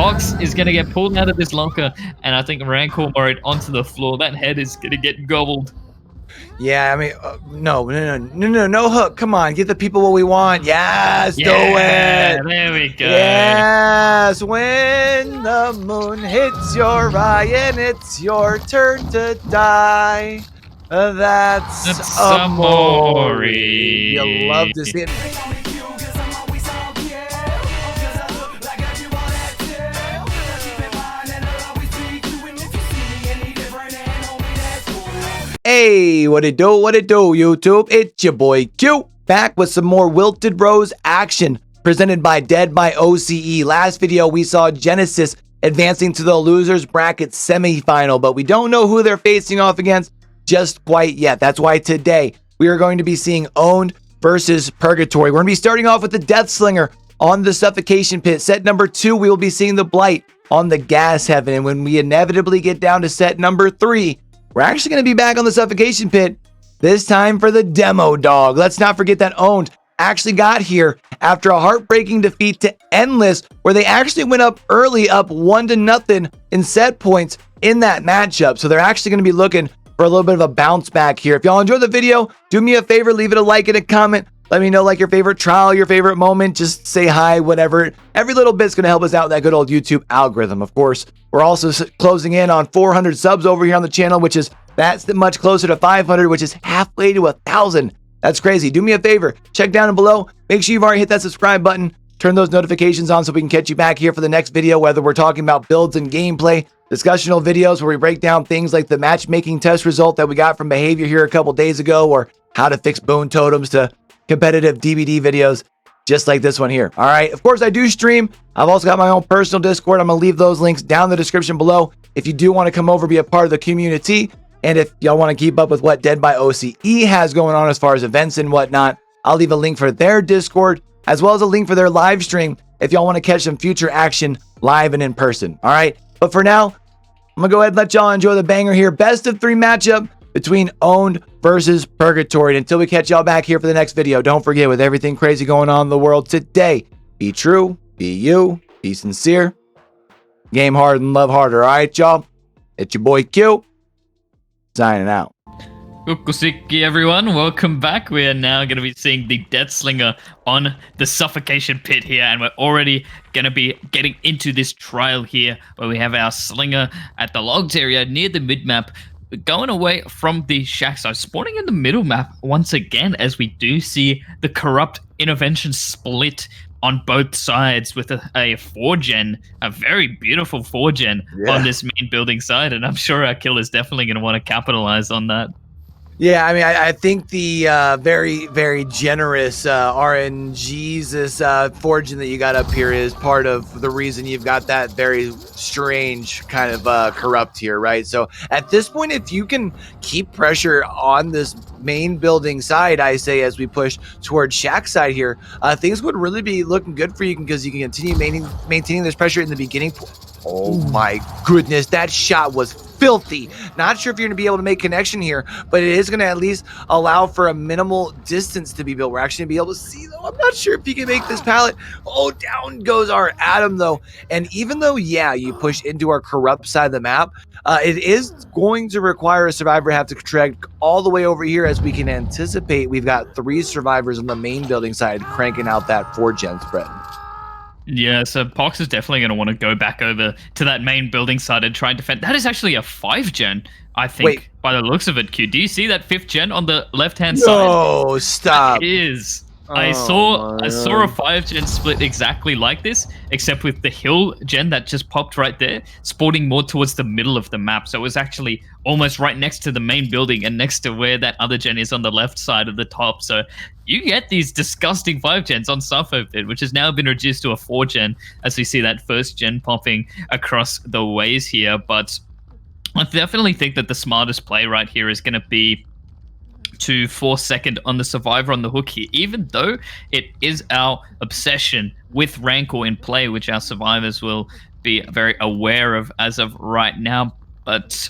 Pox is going to get pulled out of this locker, and I think Rancor worried onto the floor. That head is going to get gobbled. Yeah, I mean, no hook. Come on, give the people what we want. Yes, do it. There we go. Yes, when the moon hits your eye and it's your turn to die. That's Amore. You love to see it. Hey, what it do, YouTube? It's your boy Q, back with some more Wilted Rose action, presented by Dead by OCE. Last video, we saw Genesis advancing to the losers bracket semifinal, but we don't know who they're facing off against just quite yet. That's why today, we are going to be seeing OWND versus Purgatory. We're going to be starting off with the Deathslinger on the Suffocation Pit. Set number 2, we will be seeing the Blight on the Gas Heaven, and when we inevitably get down to set number 3, we're actually going to be back on the Suffocation Pit, this time for the DemoDOG. Let's not forget that OWND actually got here after a heartbreaking defeat to Endless, where they actually went up early, up 1-0 in set points in that matchup. So they're actually going to be looking for a little bit of a bounce back here. If y'all enjoyed the video, do me a favor, leave it a like and a comment. Let me know like your favorite trial, your favorite moment. Just say hi, whatever. Every little bit's going to help us out in that good old YouTube algorithm. Of course, we're also closing in on 400 subs over here on the channel, which is that's much closer to 500, which is halfway to 1,000. That's crazy. Do me a favor. Check down below. Make sure you've already hit that subscribe button. Turn those notifications on so we can catch you back here for the next video, whether we're talking about builds and gameplay, discussional videos where we break down things like the matchmaking test result that we got from behavior here a couple days ago, or how to fix boon totems, to competitive DVD videos just like this one here. All right, of course I do stream. I've also got my own personal Discord. I'm gonna leave those links down in the description below if you do want to come over, be a part of the community, and if y'all want to keep up with what Dead by OCE has going on as far as events and whatnot, I'll leave a link for their Discord as well as a link for their live stream if y'all want to catch some future action live and in person. All right, but for now, I'm gonna go ahead and let y'all enjoy the banger here. Best of 3 matchup between OWND versus Purgatory. And until we catch y'all back here for the next video, don't forget, with everything crazy going on in the world today, be true, be you, be sincere, game hard and love harder. All right, y'all? It's your boy Q, signing out. Kukusiki, everyone. Welcome back. We are now going to be seeing the Deathslinger on the Suffocation Pit here, and we're already going to be getting into this trial here, where we have our slinger at the logs area near the mid-map, going away from the shack side, spawning in the middle map once again, as we do see the corrupt intervention split on both sides with a 4-gen, a very beautiful 4-gen on this main building side, and I'm sure our kill is definitely going to want to capitalize on that. Yeah, I mean, I think the very, very generous RNGesus fortune that you got up here is part of the reason you've got that very strange kind of corrupt here, right? So at this point, if you can keep pressure on this main building side, I say, as we push towards shack side here, things would really be looking good for you, because you can continue maintaining this pressure in the beginning. Oh my goodness, that shot was filthy. Not sure if you're going to be able to make connection here, but it is going to at least allow for a minimal distance to be built. We're actually going to be able to see, though. I'm not sure if you can make this pallet. Oh, down goes our Atom, though. And even though, yeah, you push into our corrupt side of the map, it is going to require a survivor to have to trek all the way over here. As we can anticipate, we've got 3 survivors on the main building side cranking out that 4-gen spread. Yeah, so Pox is definitely going to want to go back over to that main building side and try and defend. That is actually a 5-gen, I think, by the looks of it, Q. Do you see that 5th gen on the left-hand side? No, stop. It is. I saw a 5-gen split exactly like this, except with the hill gen that just popped right there, spawning more towards the middle of the map. So it was actually almost right next to the main building and next to where that other gen is on the left side of the top. So you get these disgusting 5-gens on Suffolk, which has now been reduced to a 4-gen, as we see that 1st gen popping across the ways here. But I definitely think that the smartest play right here is going to be to force second on the survivor on the hook here, even though it is our obsession with Rancor in play, which our survivors will be very aware of as of right now. But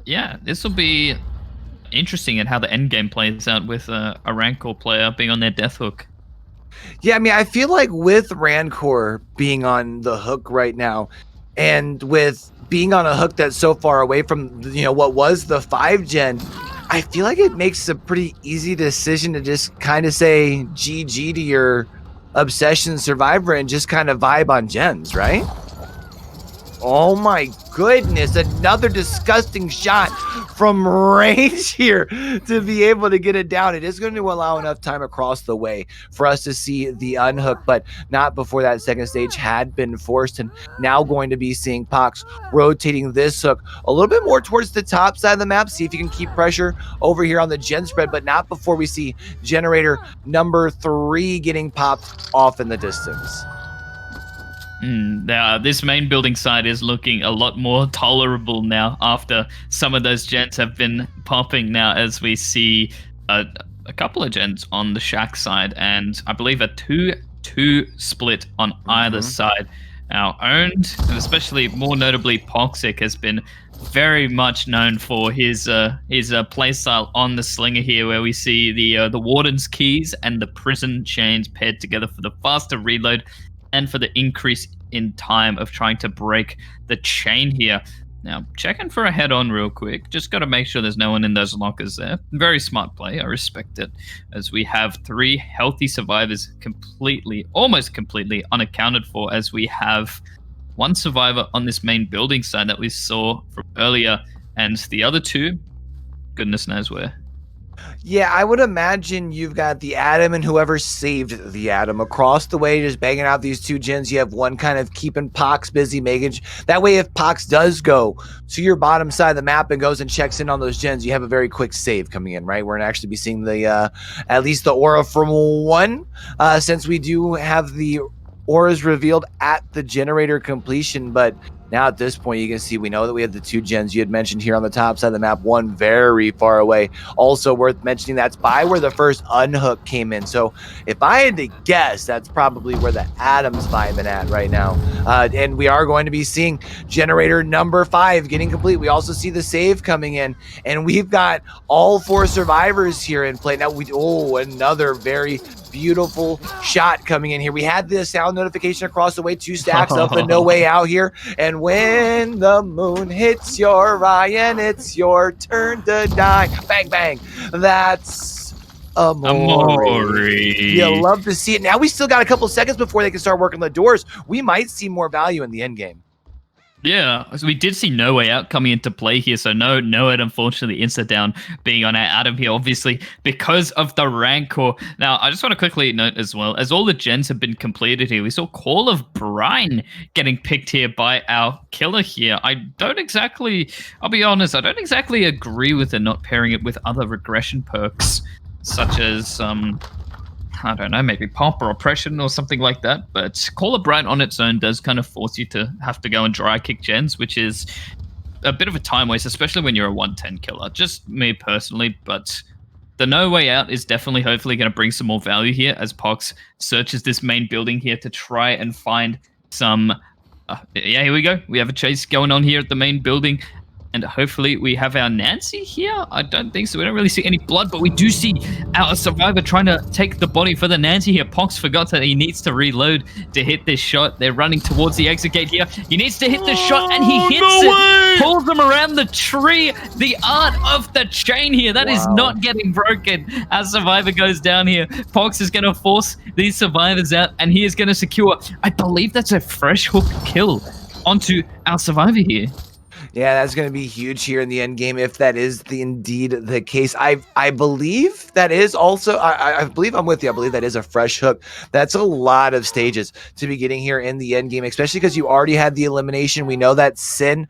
yeah, this will be interesting at how the end game plays out with a Rancor player being on their death hook. Yeah, I mean, I feel like with Rancor being on the hook right now, and with being on a hook that's so far away from, you know, what was the 5 gen, I feel like it makes a pretty easy decision to just kind of say GG to your Obsession Survivor and just kind of vibe on gens, right? Oh my goodness, another disgusting shot from range here to be able to get it down. It is going to allow enough time across the way for us to see the unhook, but not before that second stage had been forced. And now going to be seeing Pox rotating this hook a little bit more towards the top side of the map. See if you can keep pressure over here on the gen spread, but not before we see generator number 3 getting popped off in the distance. This main building side is looking a lot more tolerable now after some of those gens have been popping now, as we see a couple of gens on the shack side, and I believe a 2-2 split on either side. Now, OWND, and especially more notably Poxic, has been very much known for his playstyle on the Slinger here, where we see the Warden's keys and the prison chains paired together for the faster reload and for the increase in time of trying to break the chain here. Now, checking for a head-on real quick. Just got to make sure there's no one in those lockers there. Very smart play. I respect it. As we have 3 healthy survivors almost completely unaccounted for, as we have 1 survivor on this main building side that we saw from earlier, and the other 2, goodness knows where. Yeah, I would imagine you've got the Atom and whoever saved the Atom across the way, just banging out these 2 gens. You have one kind of keeping Pox busy, making that way if Pox does go to your bottom side of the map and goes and checks in on those gens, you have a very quick save coming in, right? We're gonna actually be seeing the at least the aura from 1, since we do have the auras revealed at the generator completion. But now at this point, you can see we know that we have the 2 gens you had mentioned here on the top side of the map, 1 very far away. Also worth mentioning, that's by where the first unhook came in. So if I had to guess, that's probably where the Atom's vibing at right now. And we are going to be seeing generator number 5 getting complete. We also see the save coming in, and we've got all 4 survivors here in play. Now another very beautiful shot coming in here. We had the sound notification across the way, 2 stacks up and no way out here. And when the moon hits your eye and it's your turn to die, bang, bang. That's Amore. You love to see it. Now we still got a couple seconds before they can start working the doors. We might see more value in the end game. Yeah, so we did see No Way Out coming into play here, so no it unfortunately insta down being on our Atom here, obviously, because of the Rancor. Now, I just want to quickly note as well, as all the gens have been completed here, we saw Call of Brine getting picked here by our killer here. I'll be honest, I don't exactly agree with it not pairing it with other regression perks, such as, I don't know, maybe Pop or Oppression or something like that. But Call of Bright on its own does kind of force you to have to go and dry kick gens, which is a bit of a time waste, especially when you're a 110 killer. Just me personally, but the No Way Out is definitely, hopefully, going to bring some more value here as Pox searches this main building here to try and find some... yeah, here we go. We have a chase going on here at the main building. And hopefully we have our Nancy here. I don't think so. We don't really see any blood, but we do see our survivor trying to take the body for the Nancy here. Pox forgot that he needs to reload to hit this shot. They're running towards the exit gate here. He needs to hit the shot, and he hits it. Pulls them around the tree. The art of the chain here. That is not getting broken. As survivor goes down here, Pox is going to force these survivors out, and he is going to secure, I believe that's a fresh hook kill onto our survivor here. Yeah, that's going to be huge here in the end game if that is indeed the case. I believe that is also, I believe I'm with you. I believe that is a fresh hook. That's a lot of stages to be getting here in the end game, especially because you already had the elimination. We know that Sin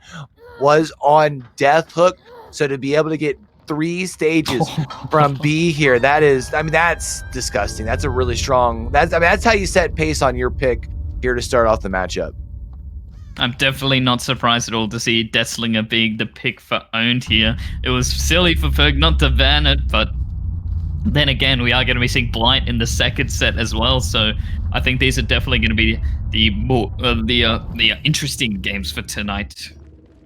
was on Death Hook. So to be able to get 3 stages from B here, that is, I mean, that's disgusting. That's a really strong, that's how you set pace on your pick here to start off the matchup. I'm definitely not surprised at all to see Deathslinger being the pick for OWND here. It was silly for Ferg not to ban it, but then again, we are going to be seeing Blight in the second set as well, so I think these are definitely going to be the interesting games for tonight.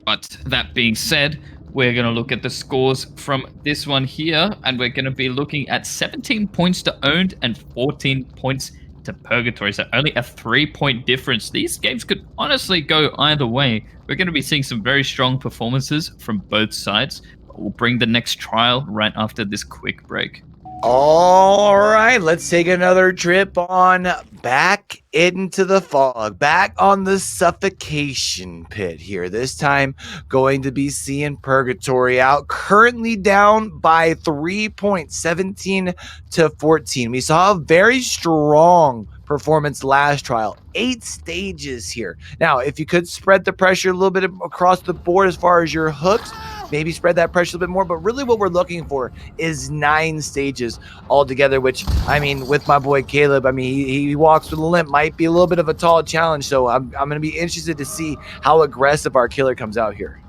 But that being said, we're going to look at the scores from this one here, and we're going to be looking at 17 points to OWND and 14 points to Purgatory. So only a 3-point difference. These games could honestly go either way. We're going to be seeing some very strong performances from both sides. We'll bring the next trial right after this quick break. All right, let's take another trip on back into the fog, back on the suffocation pit here. This time going to be seeing Purgatory out, currently down by 3.17 to 14. We saw a very strong performance last trial, 8 stages here. Now, if you could spread the pressure a little bit across the board as far as your hooks, maybe spread that pressure a little bit more, but really what we're looking for is 9 stages altogether, which, I mean, with my boy Caleb, I mean, he walks with a limp, might be a little bit of a tall challenge, so I'm going to be interested to see how aggressive our killer comes out here.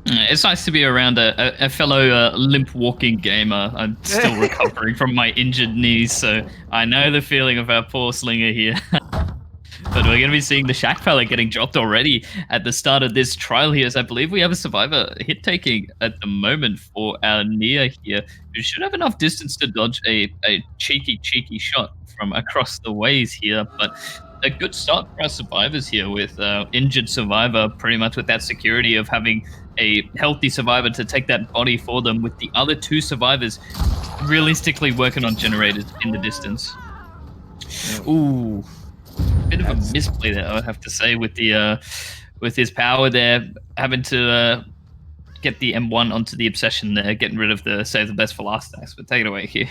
It's nice to be around a fellow limp-walking gamer. I'm still recovering from my injured knees, so I know the feeling of our poor slinger here. But we're going to be seeing the Shack Fella getting dropped already at the start of this trial here, as I believe we have a survivor hit-taking at the moment for our Nia here, who should have enough distance to dodge a cheeky shot from across the ways here. But a good start for our survivors here with injured survivor, pretty much with that security of having a healthy survivor to take that body for them, with the other 2 survivors realistically working on generators in the distance. Ooh. Bit of a misplay there, I would have to say, with the with his power there, having to get the M1 onto the obsession there, getting rid of the save the best for last stacks. But take it away here.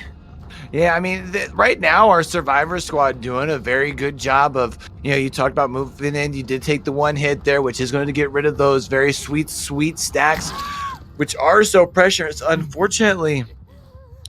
Yeah, I mean, right now our survivor squad doing a very good job of, you talked about moving in. You did take the 1 hit there, which is going to get rid of those very sweet stacks, which are so precious. Unfortunately,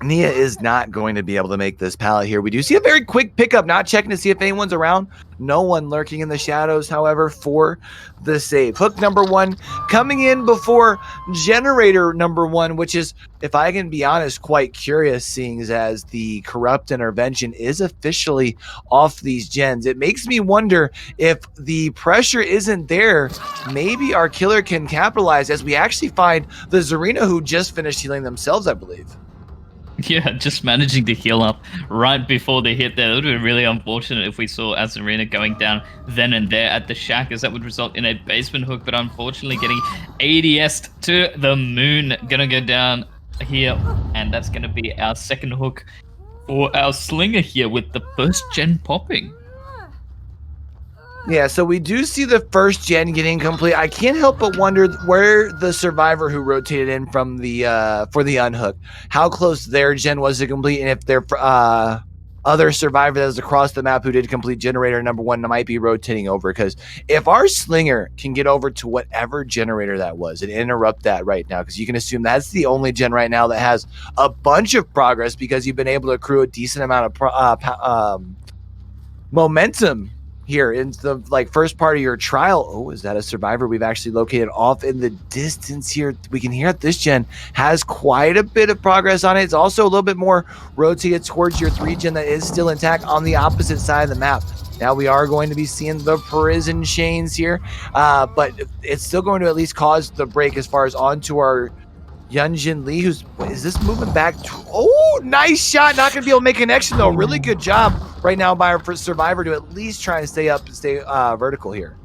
Nia is not going to be able to make this pallet here. We do see a very quick pickup, not checking to see if anyone's around. No one lurking in the shadows, however, for the save. Hook number 1 coming in before generator number 1, which is, if I can be honest, quite curious, seeing as the corrupt intervention is officially off these gens. It makes me wonder if the pressure isn't there, maybe our killer can capitalize, as we actually find the Zarina, who just finished healing themselves, I believe. Yeah, just managing to heal up right before the hit there. It would have been really unfortunate if we saw Azarina going down then and there at the Shack, as that would result in a basement hook, but unfortunately getting ADS'd to the moon. Gonna go down here, and that's gonna be our second hook for our slinger here, with the first gen popping. Yeah, so we do see the first gen getting complete. I can't help but wonder where the survivor who rotated in from the for the unhook, how close their gen was to complete, and if their other survivor that was across the map who did complete generator number 1 might be rotating over. Because if our slinger can get over to whatever generator that was and interrupt that right now, because you can assume that's the only gen right now that has a bunch of progress, because you've been able to accrue a decent amount of momentum here in the first part of your trial. Oh, is that a survivor we've actually located off in the distance here? We can hear that this gen has quite a bit of progress on it. It's also a little bit more rotated towards your 3 gen that is still intact on the opposite side of the map. Now we are going to be seeing the prison chains here, but it's still going to at least cause the break as far as onto our Yunjin Lee, is this moving back? Oh, nice shot. Not going to be able to make connection, though. Really good job right now by our survivor to at least try and stay up and stay vertical here.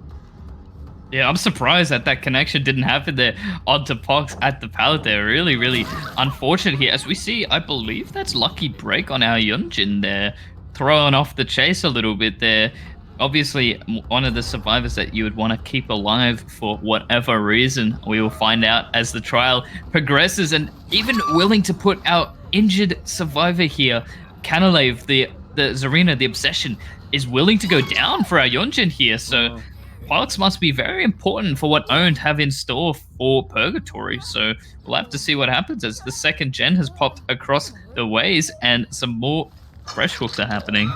Yeah, I'm surprised that connection didn't happen there onto Pox at the pallet there. Really unfortunate here. As we see, I believe that's lucky break on our Yunjin there, throwing off the chase a little bit there. Obviously, one of the survivors that you would want to keep alive for whatever reason. We will find out as the trial progresses, and even willing to put our injured survivor here, Kanalev, the Zarina, the Obsession, is willing to go down for our Yunjin here. So Pox must be very important for what OWND have in store for Purgatory. So we'll have to see what happens as the second gen has popped across the ways and some more fresh hooks are happening.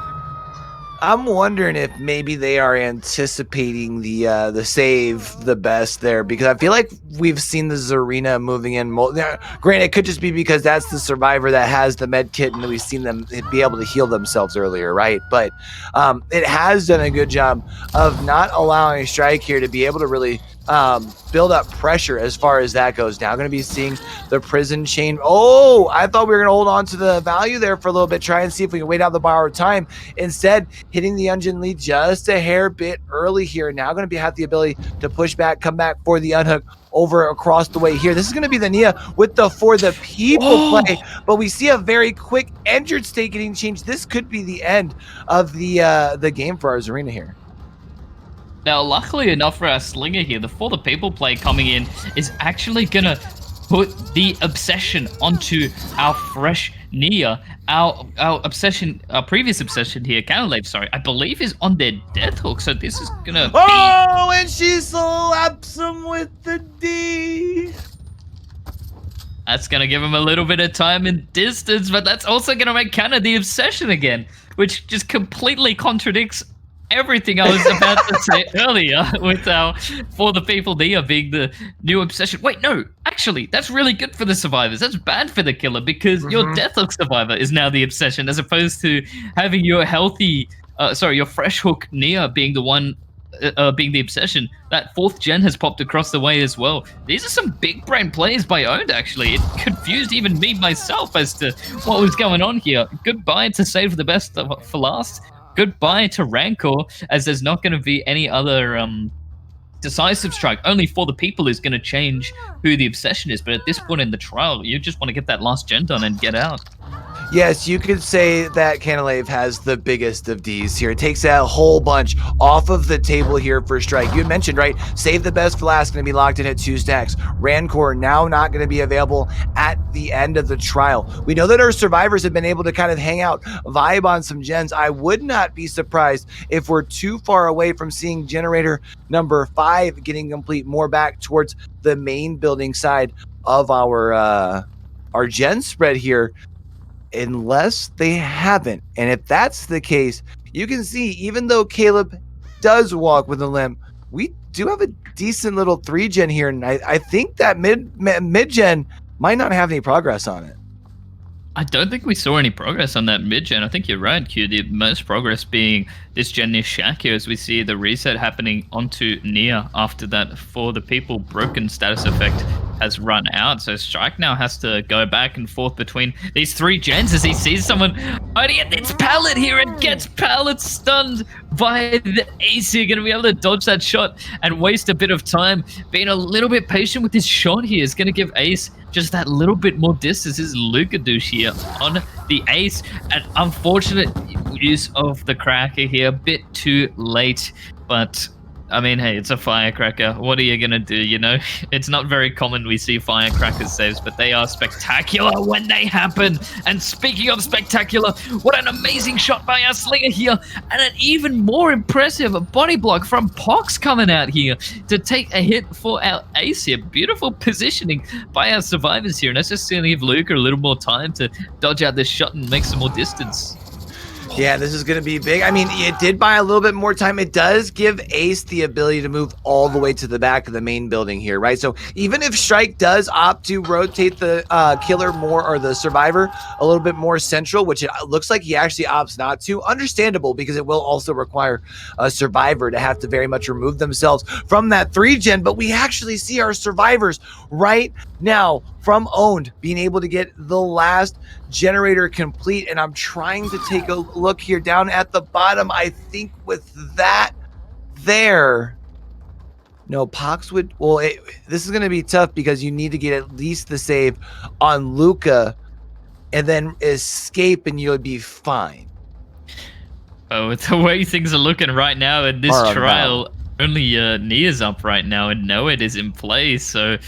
I'm wondering if maybe they are anticipating the save the best there, because I feel like we've seen the Zarina moving in. Granted, it could just be because that's the survivor that has the med kit and we've seen them be able to heal themselves earlier, right? But it has done a good job of not allowing Strike here to be able to really build up pressure as far as that goes. Now going to be seeing the prison chain. Oh, I thought we were going to hold on to the value there for a little bit, try and see if we can wait out the borrowed time. Instead, hitting the Unjin lead just a hair bit early here. Now going to have the ability to push back, come back for the unhook over across the way here. This is going to be the Nia with the For the People play, but we see a very quick injured state getting changed. This could be the end of the game for our Zarina here. Now, luckily enough for our Slinger here, the For the People play coming in is actually going to put the obsession onto our fresh Nia. Our obsession, our previous obsession here, Canalave, sorry, I believe is on their death hook. So this is going to Oh, and she slaps him with the D. That's going to give him a little bit of time and distance, but that's also going to make Canna the obsession again, which just completely contradicts everything I was about to say earlier with our For the People Nia being the new obsession. Wait, no, actually, that's really good for the survivors. That's bad for the killer because your death hook survivor is now the obsession as opposed to having your healthy, your fresh hook Nia being the one being the obsession. That 4th gen has popped across the way as well. These are some big brain plays by OWND, actually. It confused even me myself as to what was going on here. Goodbye to save the best for last. Goodbye to Rancor, as there's not going to be any other decisive strike. Only For the People is going to change who the obsession is. But at this point in the trial, you just want to get that last gen done and get out. Yes, you could say that Canalave has the biggest of Ds here. It takes a whole bunch off of the table here for strike. You had mentioned, right? Save the best for last, going to be locked in at 2 stacks. Rancor now not going to be available at the end of the trial. We know that our survivors have been able to kind of hang out, vibe on some gens. I would not be surprised if we're too far away from seeing generator number 5 getting complete, more back towards the main building side of our gen spread here, unless they haven't. And if that's the case, you can see, even though Caleb does walk with a limp, we do have a decent little 3-gen here, and I think that mid-gen might not have any progress on it. I don't think we saw any progress on that mid-gen. I think you're right, Q. The most progress being this gen near Shaq here, as we see the reset happening onto Nia after that For the People broken status effect has run out. So Strike now has to go back and forth between these 3 gens as he sees someone hiding at its pallet here and gets pallet stunned by the ace here. Going to be able to dodge that shot and waste a bit of time. Being a little bit patient with his shot here is going to give Ace just that little bit more distance. This is Lukadouche here on the ace. An unfortunate use of the cracker here, a bit too late, but I mean, hey, it's a firecracker. What are you gonna do, you know? It's not very common we see firecracker saves, but they are spectacular when they happen. And speaking of spectacular, what an amazing shot by our Slinger here, and an even more impressive body block from Pox coming out here to take a hit for our ace here. Beautiful positioning by our survivors here, and that's just gonna give Luca a little more time to dodge out this shot and make some more distance. Yeah, this is going to be big. I mean, it did buy a little bit more time. It does give Ace the ability to move all the way to the back of the main building here, right? So even if Strike does opt to rotate the killer more, or the survivor a little bit more central, which it looks like he actually opts not to, understandable, because it will also require a survivor to have to very much remove themselves from that 3-gen. But we actually see our survivors right now from OWND being able to get the last generator complete. And I'm trying to take a look here down at the bottom. I think with that there, no, Pox would, well, this is going to be tough because you need to get at least the save on Luca and then escape, and you'll be fine. Oh, with the way things are looking right now in this trial, only Nia's up right now and Noed is in play, so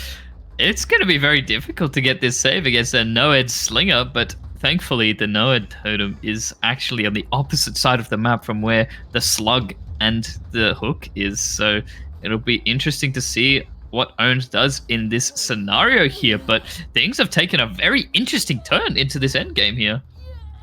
it's going to be very difficult to get this save against a Noed Slinger, but thankfully the Noed totem is actually on the opposite side of the map from where the slug and the hook is, so it'll be interesting to see what OWND does in this scenario here, but things have taken a very interesting turn into this endgame here.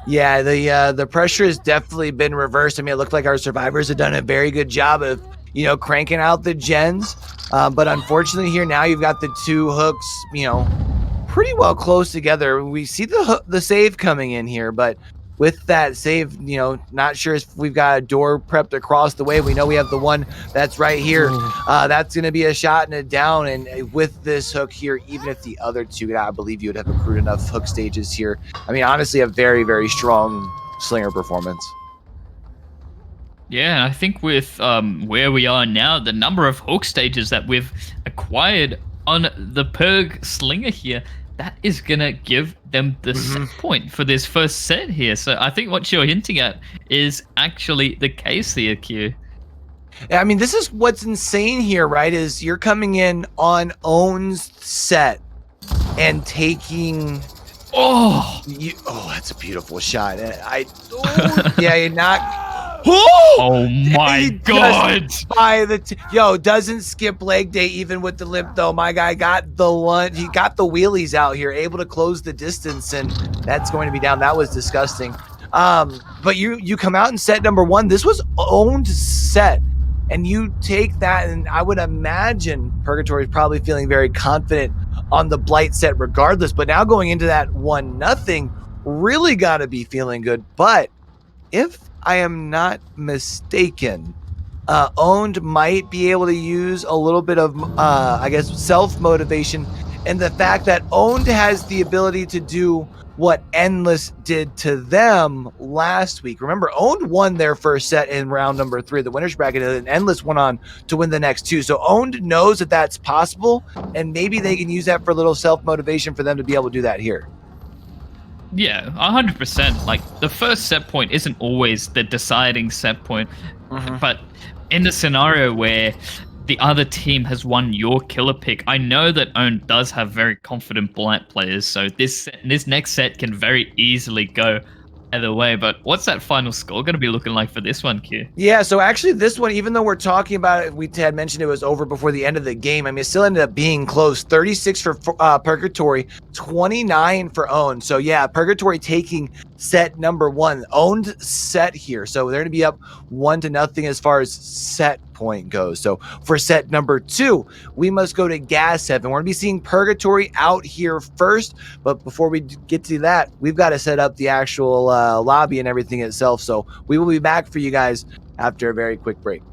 Yeah, the pressure has definitely been reversed. I mean, it looked like our survivors have done a very good job of, you know, cranking out the gens. But unfortunately here now you've got the 2 hooks, you know, pretty well close together. We see the save coming in here, but with that save, you know, not sure if we've got a door prepped across the way. We know we have the one that's right here. That's going to be a shot and a down. And with this hook here, even if the other two, I believe you would have accrued enough hook stages here. I mean, honestly, a very, very strong Slinger performance. Yeah, I think with where we are now, the number of hook stages that we've acquired on the Purg Slinger here, that is going to give them the set point for this first set here. So I think what you're hinting at is actually the case here, Q. I mean, this is what's insane here, right? Is you're coming in on OWND's set and taking... Oh, that's a beautiful shot. Yeah, you're not... Oh my God! Doesn't skip leg day even with the limp though. My guy got the lunge. He got the wheelies out here, able to close the distance, and that's going to be down. That was disgusting. But you come out in set number one. This was OWND's set, and you take that, and I would imagine Purgatory is probably feeling very confident on the Blight set regardless. But now going into that 1-0, really got to be feeling good. But if I am not mistaken, OWND might be able to use a little bit of, I guess, self-motivation, and the fact that OWND has the ability to do what Endless did to them last week. Remember, OWND won their first set in round number 3 of the winner's bracket, and Endless went on to win the next 2. So OWND knows that that's possible, and maybe they can use that for a little self-motivation for them to be able to do that here. Yeah, 100%. Like, the first set point isn't always the deciding set point, but in the scenario where the other team has won your killer pick, I know that OWND does have very confident Blight players, so this next set can very easily go either way. But what's that final score going to be looking like for this one, Q? Yeah, so actually this one, even though we're talking about it, we had mentioned it was over before the end of the game. I mean, it still ended up being close. 36 for Purgatory, 29 for OWND. So yeah, Purgatory taking set number 1. OWND set here. So they're going to be up 1-0 as far as set point goes. So for set number 2, we must go to Gas Heaven. We're going to be seeing Purgatory out here first. But before we get to that, we've got to set up the actual lobby and everything itself. So we will be back for you guys after a very quick break.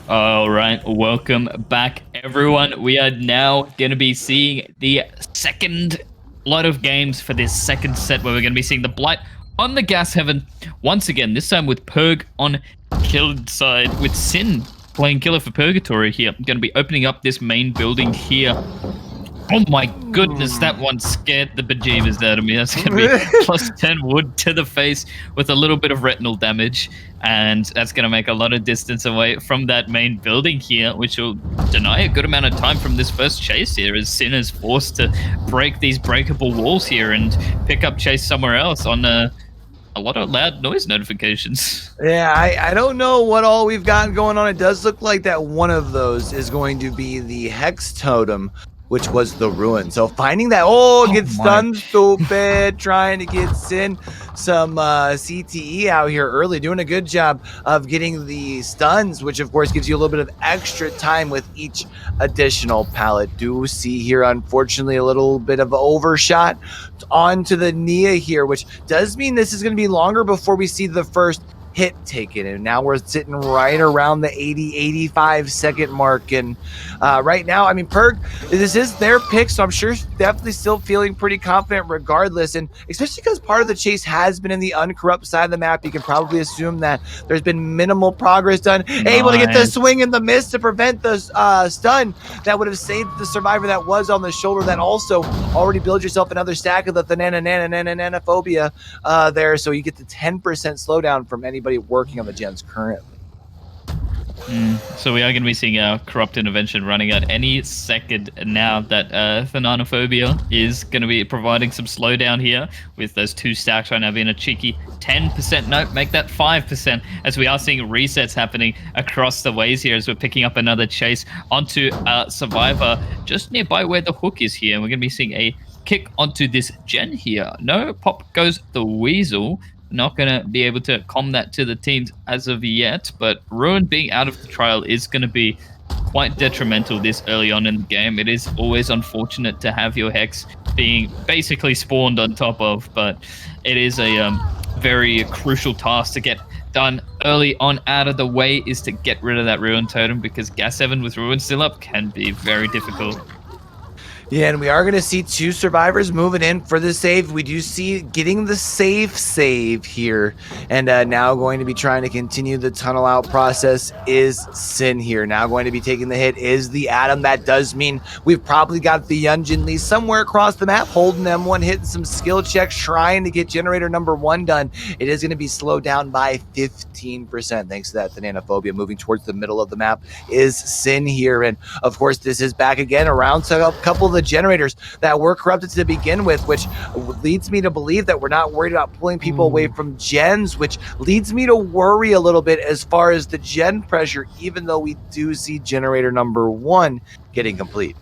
All right, welcome back, everyone. We are now going to be seeing the second lot of games for this second set, where we're going to be seeing the Blight on the Gas Heaven once again, this time with Purg on killed side, with Sin playing killer for Purgatory here. I'm going to be opening up this main building here. Oh my goodness, that one scared the bejeebers out of me. That's going to be plus 10 wood to the face with a little bit of retinal damage. And that's going to make a lot of distance away from that main building here, which will deny a good amount of time from this first chase here, as Sin is forced to break these breakable walls here and pick up chase somewhere else on a lot of loud noise notifications. Yeah, I don't know what all we've got going on. It does look like that one of those is going to be the Hex Totem, which was the ruin. So finding that, gets stunned, stupid, trying to get Sin some CTE out here early, doing a good job of getting the stuns, which of course gives you a little bit of extra time with each additional pallet. Do see here, unfortunately, a little bit of overshot onto the Nia here, which does mean this is going to be longer before we see the first hit taken, and now we're sitting right around the 80-85 second mark. And right now, I mean, Purg, this is their pick, so I'm sure definitely still feeling pretty confident regardless, and especially because part of the chase has been in the uncorrupt side of the map, you can probably assume that there's been minimal progress done. Able to get the swing and the miss to prevent the stun that would have saved the survivor that was on the shoulder. That also already builds yourself another stack of the Thananophobia there, so you get the 10% slowdown from anybody working on the gens currently. So we are going to be seeing our corrupt intervention running out any second now that Thananophobia is going to be providing some slowdown here, with those 2 stacks right now being a cheeky 10%. Nope, make that 5%, as we are seeing resets happening across the ways here, as we're picking up another chase onto Survivor just nearby where the hook is here. And we're going to be seeing a kick onto this gen here. No, pop goes the Weasel. Not going to be able to calm that to the teams as of yet, but Ruin being out of the trial is going to be quite detrimental this early on in the game. It is always unfortunate to have your Hex being basically spawned on top of, but it is a very crucial task to get done early on out of the way is to get rid of that Ruin Totem, because Gas 7 with Ruin still up can be very difficult. Yeah, and we are going to see 2 survivors moving in for the save. We do see getting the safe save here. And now going to be trying to continue the tunnel out process is Sin here. Now going to be taking the hit is the Atom. That does mean we've probably got the Yunjin Lee somewhere across the map holding M1, hitting some skill checks, trying to get generator number 1 done. It is going to be slowed down by 15% thanks to that Thanatophobia. Moving towards the middle of the map is Sin here. And of course, this is back again around a couple of the generators that were corrupted to begin with, which leads me to believe that we're not worried about pulling people away from gens, which leads me to worry a little bit as far as the gen pressure, even though we do see generator number 1 getting complete.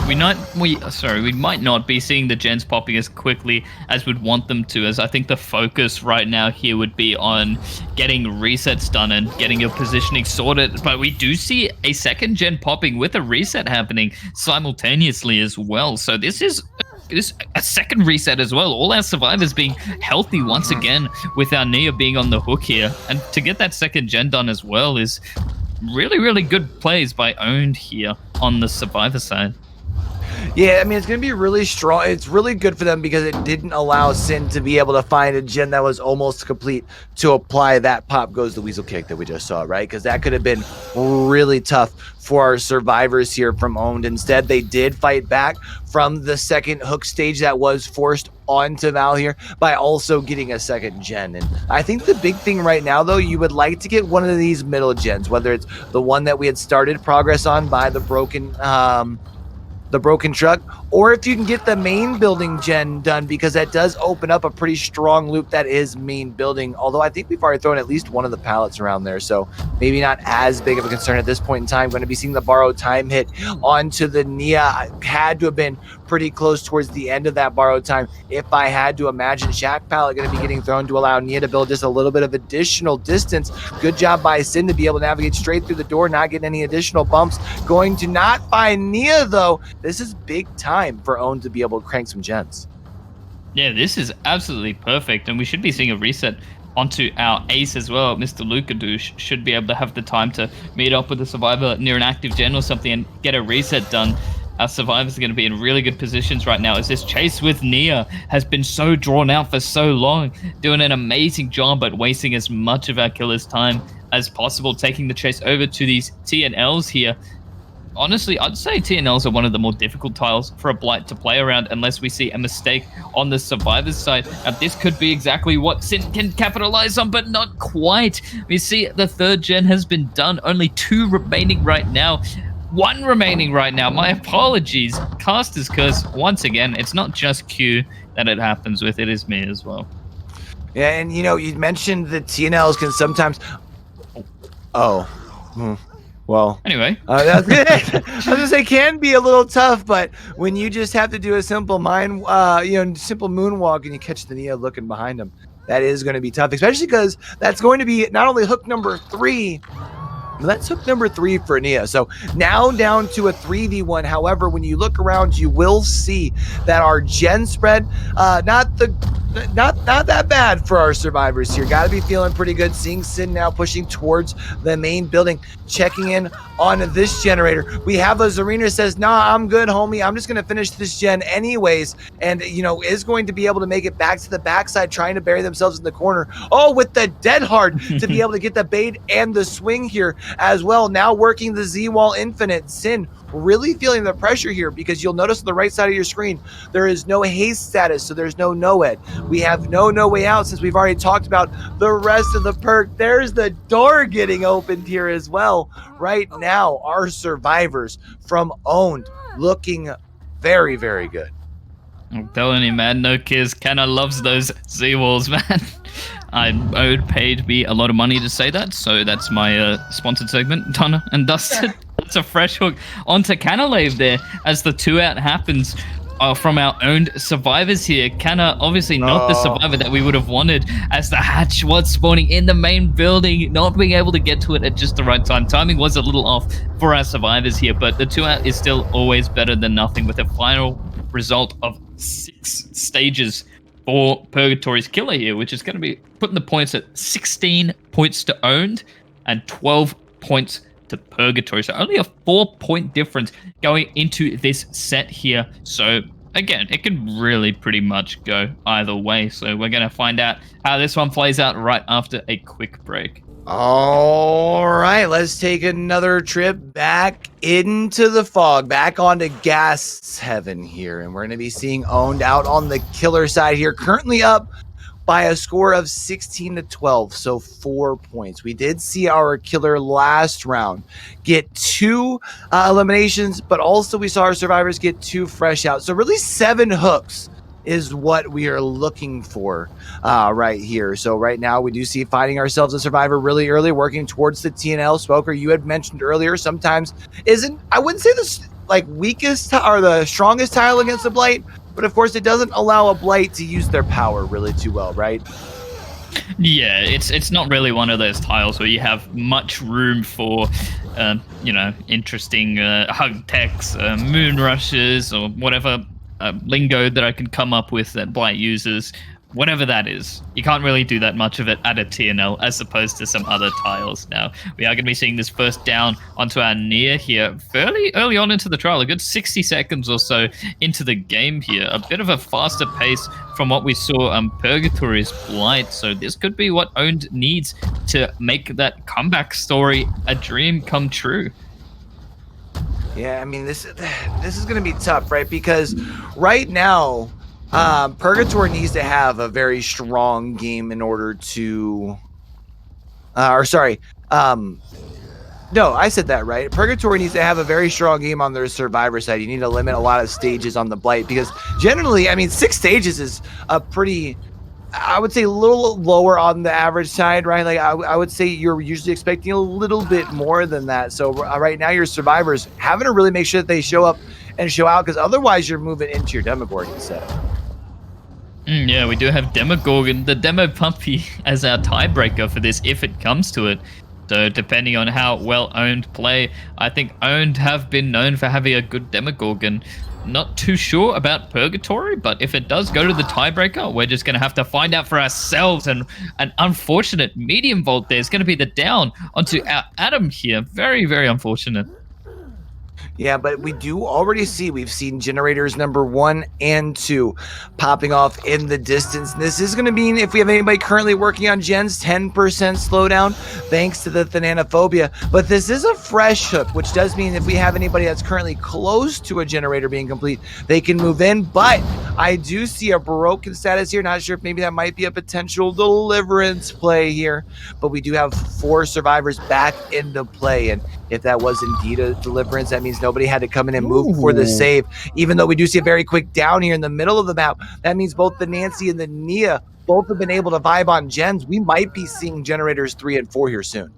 We might not be seeing the gens popping as quickly as we'd want them to, as I think the focus right now here would be on getting resets done and getting your positioning sorted. But we do see a second gen popping with a reset happening simultaneously as well. So this is a second reset as well. All our survivors being healthy once again, with our Nia being on the hook here. And to get that second gen done as well is really, really good plays by OWND here on the survivor side. Yeah, I mean, it's going to be really strong. It's really good for them because it didn't allow Sin to be able to find a gen that was almost complete to apply that pop goes the weasel kick that we just saw, right? Because that could have been really tough for our survivors here from OWND. Instead, they did fight back from the second hook stage that was forced onto Val here by also getting a second gen. And I think the big thing right now, though, you would like to get one of these middle gens, whether it's the one that we had started progress on by the broken truck, or if you can get the main building gen done, because that does open up a pretty strong loop that is main building. Although I think we've already thrown at least one of the pallets around there, so maybe not as big of a concern at this point in time. Going to be seeing the borrowed time hit onto the Nia. Had to have been pretty close towards the end of that borrowed time. If I had to imagine, Shack pallet going to be getting thrown to allow Nia to build just a little bit of additional distance. Good job by Sin to be able to navigate straight through the door, not getting any additional bumps. Going to not find Nia, though. This is big time for OWND to be able to crank some gens. Yeah, this is absolutely perfect, and we should be seeing a reset onto our ace as well. Mr. Lukadouche should be able to have the time to meet up with the survivor near an active gen or something and get a reset done. Our survivors are going to be in really good positions right now, as this chase with Nia has been so drawn out for so long, doing an amazing job at wasting as much of our killer's time as possible, taking the chase over to these TNLs here. Honestly, I'd say TNLs are one of the more difficult tiles for a Blight to play around unless we see a mistake on the survivor's side. And this could be exactly what Sin can capitalize on, but not quite. We see the third gen has been done. Only 2 remaining right now. 1 remaining right now. My apologies. Caster's Curse, once again, it's not just Q that it happens with. It is me as well. Yeah, and you know, you mentioned the TNLs can sometimes... Well, anyway, I was gonna say can be a little tough, but when you just have to do a simple simple moonwalk and you catch the Nia looking behind him, that is going to be tough, especially because that's going to be not only hook number 3. That's hook number 3 for Nia. So now down to a 3v1. However, when you look around, you will see that our gen spread, not that bad for our survivors here. Got to be feeling pretty good. Seeing Sin now pushing towards the main building, checking in on this generator. We have a Zarina says, nah, I'm good, homie. I'm just going to finish this gen anyways. And, you know, is going to be able to make it back to the backside, trying to bury themselves in the corner. Oh, with the dead hard to be able to get the bait and the swing here as well. Now working the Z-Wall Infinite. Sin really feeling the pressure here, because you'll notice on the right side of your screen, there is no haste status, so there's no no-ed. We have no way out, since we've already talked about the rest of the perk. There's the door getting opened here as well. Right now, our survivors from OWND looking very, very good. I'm telling you, man, no kiss. Kenna loves those Z-Walls, man. OWND paid me a lot of money to say that, so that's my sponsored segment, done and dusted. It's a fresh hook onto Canalave there as the 2-out happens from our OWND survivors here. Canna, obviously not the survivor that we would have wanted, as the hatch was spawning in the main building, not being able to get to it at just the right time. Timing was a little off for our survivors here, but the 2-out is still always better than nothing, with a final result of 6 stages for Purgatory's killer here, which is going to be putting the points at 16 points to Owned and 12 points to Purgatory. So only a 4-point difference going into this set here. So again, it can really pretty much go either way. So we're going to find out how this one plays out right after a quick break. All right, let's take another trip back into the fog, back onto gas heaven here. And we're going to be seeing Owned out on the killer side here, currently up by a score of 16 to 12, so 4 points. We did see our killer last round get 2 eliminations, but also we saw our survivors get 2 fresh out. So really 7 hooks is what we are looking for right here. So right now we do see finding ourselves a survivor really early, working towards the TNL. Spoker, you had mentioned earlier, sometimes isn't, I wouldn't say this like weakest or the strongest tile against the Blight, but of course it doesn't allow a Blight to use their power really too well, right? Yeah, it's not really one of those tiles where you have much room for, interesting hug techs, moon rushes, or whatever lingo that I can come up with that Blight uses. Whatever that is, you can't really do that much of it at a TNL as opposed to some other tiles. Now, we are going to be seeing this first down onto our near here fairly early on into the trial, a good 60 seconds or so into the game here. A bit of a faster pace from what we saw Purgatory's Blight. So this could be what Owned needs to make that comeback story a dream come true. Yeah, I mean, this is going to be tough, right? Because right now, Purgatory needs to have a very strong game in order to, no, I said that right. Purgatory needs to have a very strong game on their survivor side. You need to limit a lot of stages on the Blight because generally, I mean, 6 stages is a pretty, I would say a little lower on the average side, right? Like I would say you're usually expecting a little bit more than that. So right now your survivors having to really make sure that they show up and show out because otherwise you're moving into your Demogorgon set. Yeah, we do have Demogorgon, the Demo Puppy, as our tiebreaker for this if it comes to it. So depending on how well Owned play, I think Owned have been known for having a good Demogorgon. Not too sure about Purgatory, but if it does go to the tiebreaker, we're just going to have to find out for ourselves. And an unfortunate medium vault there is going to be the down onto our Adam here. Very, very unfortunate. Yeah, but we do already see, we've seen generators number 1 and 2 popping off in the distance. This is going to mean if we have anybody currently working on gens, 10% slowdown thanks to the Thananophobia. But this is a fresh hook, which does mean if we have anybody that's currently close to a generator being complete, they can move in. But I do see a broken status here. Not sure if maybe that might be a potential deliverance play here. But we do have 4 survivors back into play. And if that was indeed a deliverance, that means nobody had to come in and move for the save. Even though we do see a very quick down here in the middle of the map, that means both the Nancy and the Nia both have been able to vibe on gens. We might be seeing generators 3 and 4 here soon.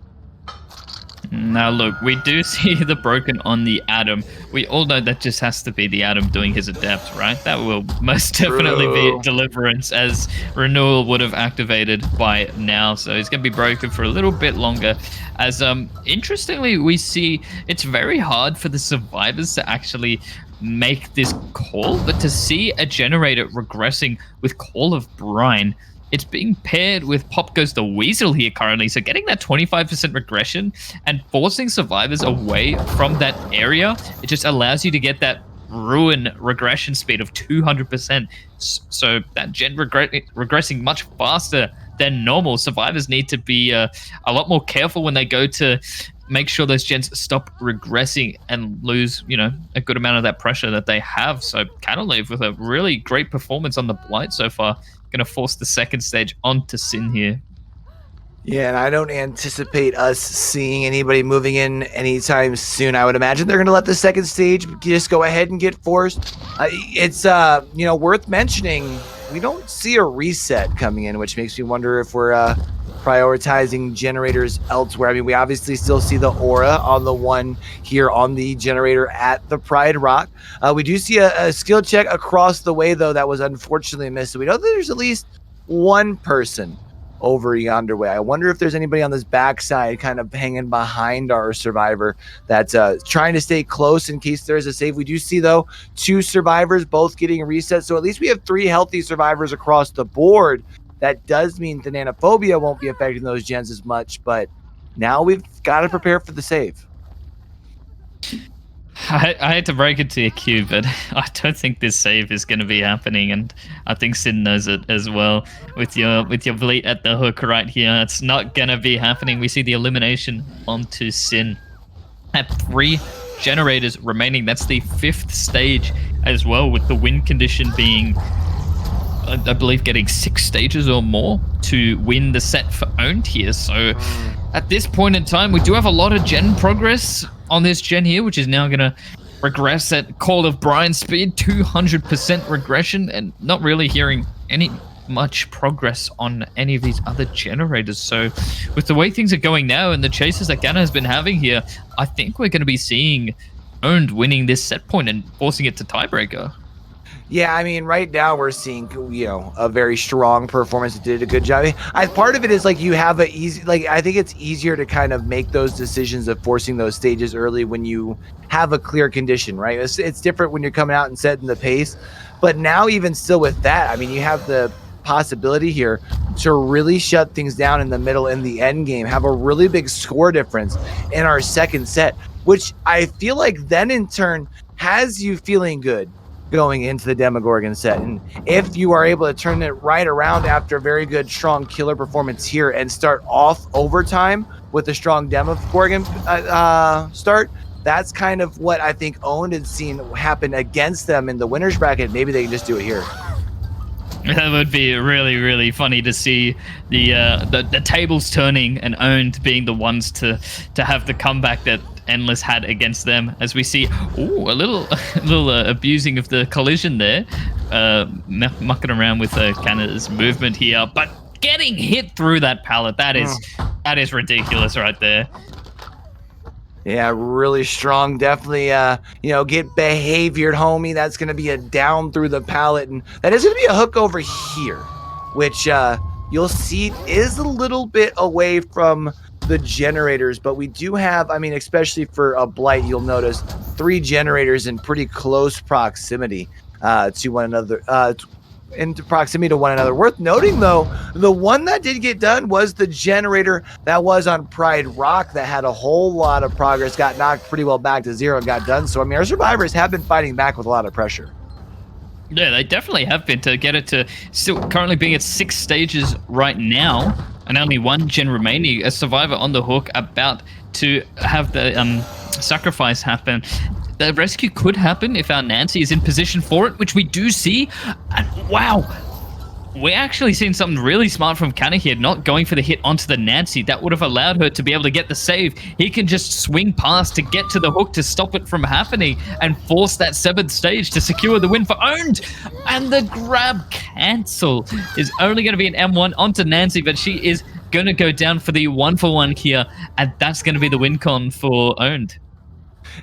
Now look, we do see the broken on the Adam. We all know that just has to be the Adam doing his adept, right? That will most definitely be deliverance, as renewal would have activated by now. So he's going to be broken for a little bit longer. As interestingly, we see it's very hard for the survivors to actually make this call, but to see a generator regressing with Call of Brine, it's being paired with Pop Goes the Weasel here currently. So getting that 25% regression and forcing survivors away from that area, it just allows you to get that ruin regression speed of 200%. So that gen regressing much faster than normal. Survivors need to be a lot more careful when they go to make sure those gens stop regressing and lose, a good amount of that pressure that they have. So Canaleave with a really great performance on the Blight so far, going to force the second stage onto Sin here. Yeah, and I don't anticipate us seeing anybody moving in anytime soon. I would imagine they're going to let the second stage just go ahead and get forced. It's worth mentioning, we don't see a reset coming in, which makes me wonder if we're prioritizing generators elsewhere. I mean, we obviously still see the aura on the one here on the generator at the Pride Rock. We do see a skill check across the way, though, that was unfortunately missed. So we know that there's at least one person over yonder way. I wonder if there's anybody on this backside kind of hanging behind our survivor that's trying to stay close in case there is a save. We do see, though, 2 survivors both getting reset, so at least we have 3 healthy survivors across the board. That does mean the Nanophobia won't be affecting those gens as much, but now we've got to prepare for the save. I hate to break it to you, Q, but I don't think this save is going to be happening, and I think Sin knows it as well. With your Blight at the hook right here, it's not going to be happening. We see the elimination onto Sin. At 3 generators remaining, that's the 5th stage as well, with the win condition being, I believe, getting 6 stages or more to win the set for OWND here. So at this point in time, we do have a lot of gen progress on this gen here, which is now going to regress at Call of Brian speed, 200% regression, and not really hearing any much progress on any of these other generators. So with the way things are going now and the chases that Ghana has been having here, I think we're going to be seeing OWND winning this set point and forcing it to tiebreaker. Yeah, I mean, right now we're seeing, a very strong performance. It did a good job. Part of it is like you have a easy, I think it's easier to kind of make those decisions of forcing those stages early when you have a clear condition, right? It's different when you're coming out and setting the pace. But now, even still with that, I mean, you have the possibility here to really shut things down in the middle in the end game, have a really big score difference in our second set, which I feel like then in turn has you feeling good going into the Demogorgon set. And if you are able to turn it right around after a very good, strong killer performance here and start off overtime with a strong Demogorgon start, that's kind of what I think OWND had seen happen against them in the winner's bracket. Maybe they can just do it here. That would be really, really funny to see the tables turning and OWND being the ones to have the comeback that Endless had against them, as we see a little abusing of the collision there, mucking around with Canada's movement here, but getting hit through that pallet, that is ridiculous right there. Yeah, really strong. Definitely, get behaviored, homie. That's going to be a down through the pallet. And that is going to be a hook over here, which you'll see is a little bit away from the generators. But we do have, I mean, especially for a Blight, you'll notice 3 generators in pretty close proximity to one another. Into proximity to one another. Worth noting, though, the one that did get done was the generator that was on Pride Rock that had a whole lot of progress, got knocked pretty well back to 0 and got done. So, I mean, our survivors have been fighting back with a lot of pressure. Yeah, they definitely have been, to get it to still currently being at 6 stages right now and only 1 gen remaining. A survivor on the hook about to have the sacrifice happen. The rescue could happen if our Nancy is in position for it, which we do see. And wow, we're actually seeing something really smart from Canna here, not going for the hit onto the Nancy. That would have allowed her to be able to get the save. He can just swing past to get to the hook to stop it from happening and force that 7th stage to secure the win for OWND. And the grab cancel is only going to be an M1 onto Nancy, but she is going to go down for the 1-for-1 here, and that's going to be the win con for OWND.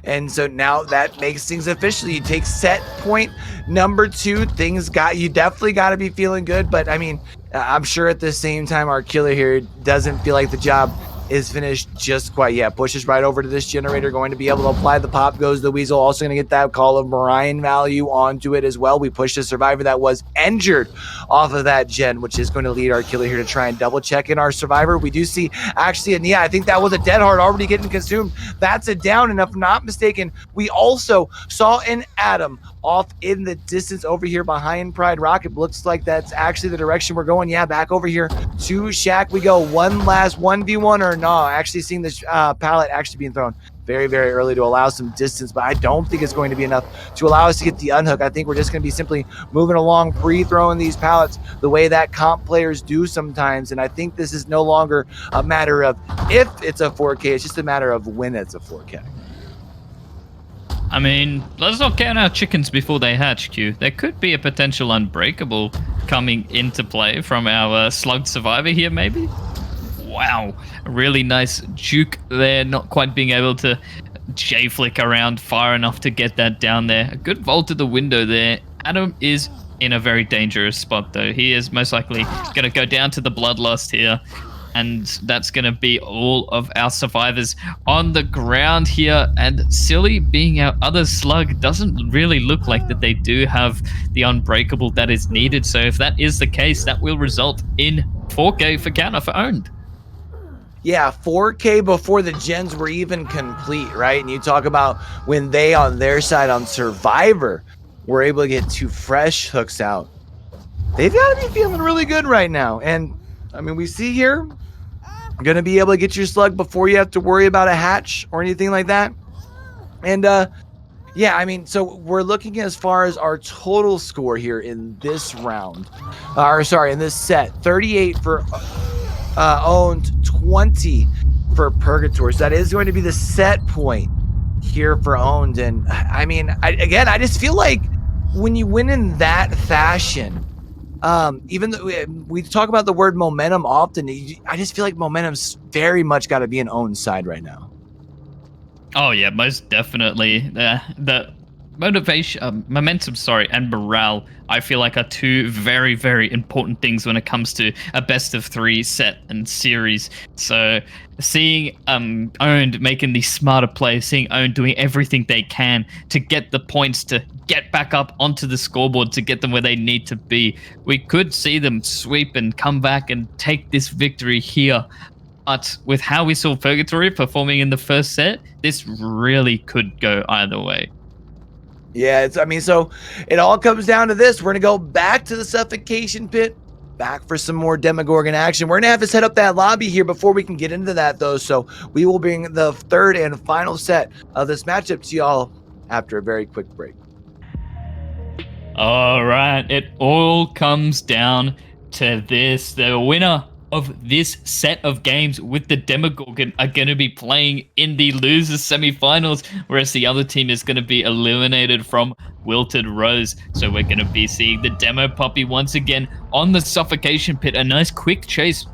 And so now that makes things official. You take set point number 2. Things you definitely got to be feeling good. But I mean, I'm sure at the same time, our killer here doesn't feel like the job is finished just quite yet. Pushes right over to this generator, going to be able to apply the pop. Goes the Weasel, also going to get that Call of Brian value onto it as well. We pushed a survivor that was injured off of that gen, which is going to lead our killer here to try and double check in our survivor. We do see actually Ania, I think that was a dead heart already getting consumed. That's a down, and if I'm not mistaken, we also saw an Adam off in the distance over here behind Pride Rock. It looks like that's actually the direction we're going. Yeah, back over here to Shack we go. One last 1v1 or no. Actually seeing this pallet actually being thrown very, very early to allow some distance, but I don't think it's going to be enough to allow us to get the unhook. I think we're just going to be simply moving along, pre-throwing these pallets the way that comp players do sometimes, and I think this is no longer a matter of if it's a 4K, it's just a matter of when it's a 4K. I mean, let's not count our chickens before they hatch, Q. There could be a potential unbreakable coming into play from our slugged survivor here, maybe? Wow, a really nice juke there, not quite being able to J-flick around far enough to get that down there. A good vault to the window there. Adam is in a very dangerous spot, though. He is most likely going to go down to the Bloodlust here. And that's going to be all of our survivors on the ground here. And Silly, being our other slug, doesn't really look like that they do have the unbreakable that is needed. So if that is the case, that will result in 4K for counter for owned. Yeah, 4K before the gens were even complete, right? And you talk about when they, on their side, on Survivor, were able to get 2 fresh hooks out. They've got to be feeling really good right now. And, I mean, we see here, going to be able to get your slug before you have to worry about a hatch or anything like that. And, yeah, I mean, so we're looking as far as our total score here in this round. In this set. 38 for owned, 20 for Purgatory. So that is going to be the set point here for owned. And, I mean, I just feel like when you win in that fashion, even though we talk about the word momentum often, I just feel like momentum's very much got to be an own side right now. Oh yeah, most definitely. The motivation, momentum, and morale, I feel like are 2 very, very important things when it comes to a best of 3 set and series. So seeing Owned making the smarter plays, seeing Owned doing everything they can to get the points to get back up onto the scoreboard to get them where they need to be. We could see them sweep and come back and take this victory here. But with how we saw Purgatory performing in the first set, this really could go either way. Yeah, so it all comes down to this. We're going to go back to the suffocation pit, back for some more Demogorgon action. We're going to have to set up that lobby here before we can get into that, though. So we will bring the 3rd and final set of this matchup to y'all after a very quick break. All right, it all comes down to this. The winner of this set of games with the Demogorgon are going to be playing in the losers semifinals, whereas the other team is going to be eliminated from Wilted Rose. So we're going to be seeing the Demo Puppy once again on the suffocation pit. A nice quick chase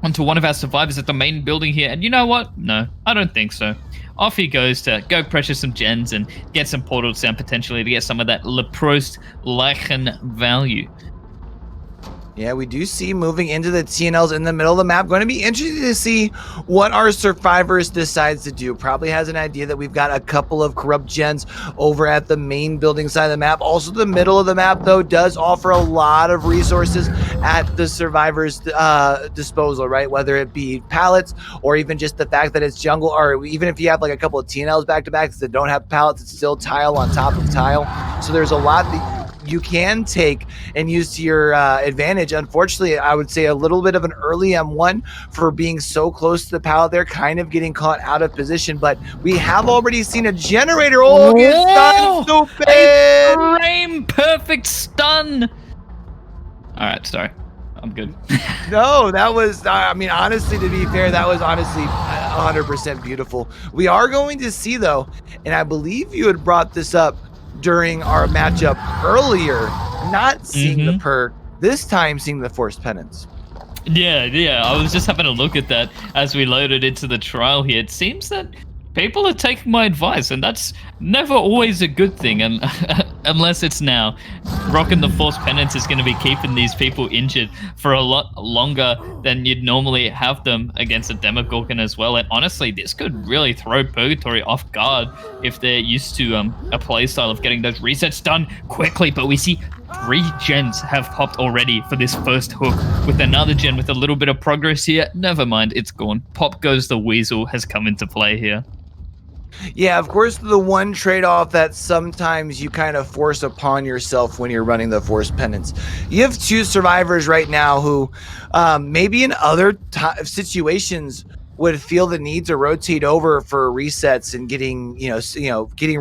onto one of our survivors at the main building here. And you know what? No, I don't think so. Off he goes to go pressure some gens and get some portals down potentially to get some of that Leprost Leichen value. Yeah, we do see moving into the TNLs in the middle of the map. Going to be interesting to see what our survivors decides to do. Probably has an idea that we've got a couple of corrupt gens over at the main building side of the map. Also, the middle of the map, though, does offer a lot of resources at the survivors' disposal, right? Whether it be pallets or even just the fact that it's jungle, or even if you have like a couple of TNLs back-to-back that don't have pallets, it's still tile on top of tile. So there's a lot that you can take and use to your advantage. Unfortunately, I would say a little bit of an early M1 for being so close to the pallet. They're kind of getting caught out of position, but we have already seen a generator. Oh, get stunned, stupid! A frame perfect stun. All right, sorry. I'm good. No, that was, I mean, honestly, to be fair, that was honestly 100% beautiful. We are going to see, though, and I believe you had brought this up during our matchup earlier, not seeing the perk, this time seeing the forced penance. Yeah, I was just having a look at that as we loaded into the trial here. It seems that people are taking my advice, and that's never always a good thing, and unless it's now. Rocking the forced penance is going to be keeping these people injured for a lot longer than you'd normally have them against a Demogorgon as well. And honestly, this could really throw Purgatory off guard if they're used to a playstyle of getting those resets done quickly. But we see 3 gens have popped already for this first hook, with another gen with a little bit of progress here. Never mind, it's gone. Pop goes the weasel has come into play here. Yeah, of course, the one trade-off that sometimes you kind of force upon yourself when you're running the forced penance. You have 2 survivors right now who maybe in other situations would feel the need to rotate over for resets and getting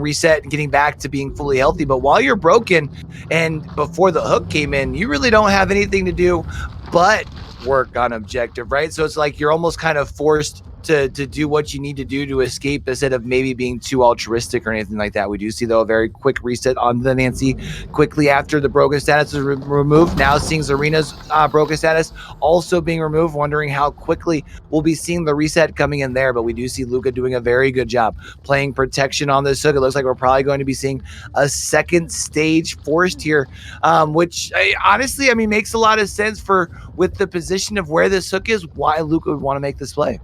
reset and getting back to being fully healthy. But while you're broken and before the hook came in, you really don't have anything to do but work on objective, right? So it's like you're almost kind of forced to do what you need to do to escape instead of maybe being too altruistic or anything like that. We do see, though, a very quick reset on the Nancy quickly after the broken status is removed. Now seeing Zarina's broken status also being removed, wondering how quickly we'll be seeing the reset coming in there. But we do see Luca doing a very good job playing protection on this hook. It looks like we're probably going to be seeing a second stage forced here, which honestly, I mean, makes a lot of sense with the position of where this hook is, why Luca would want to make this play.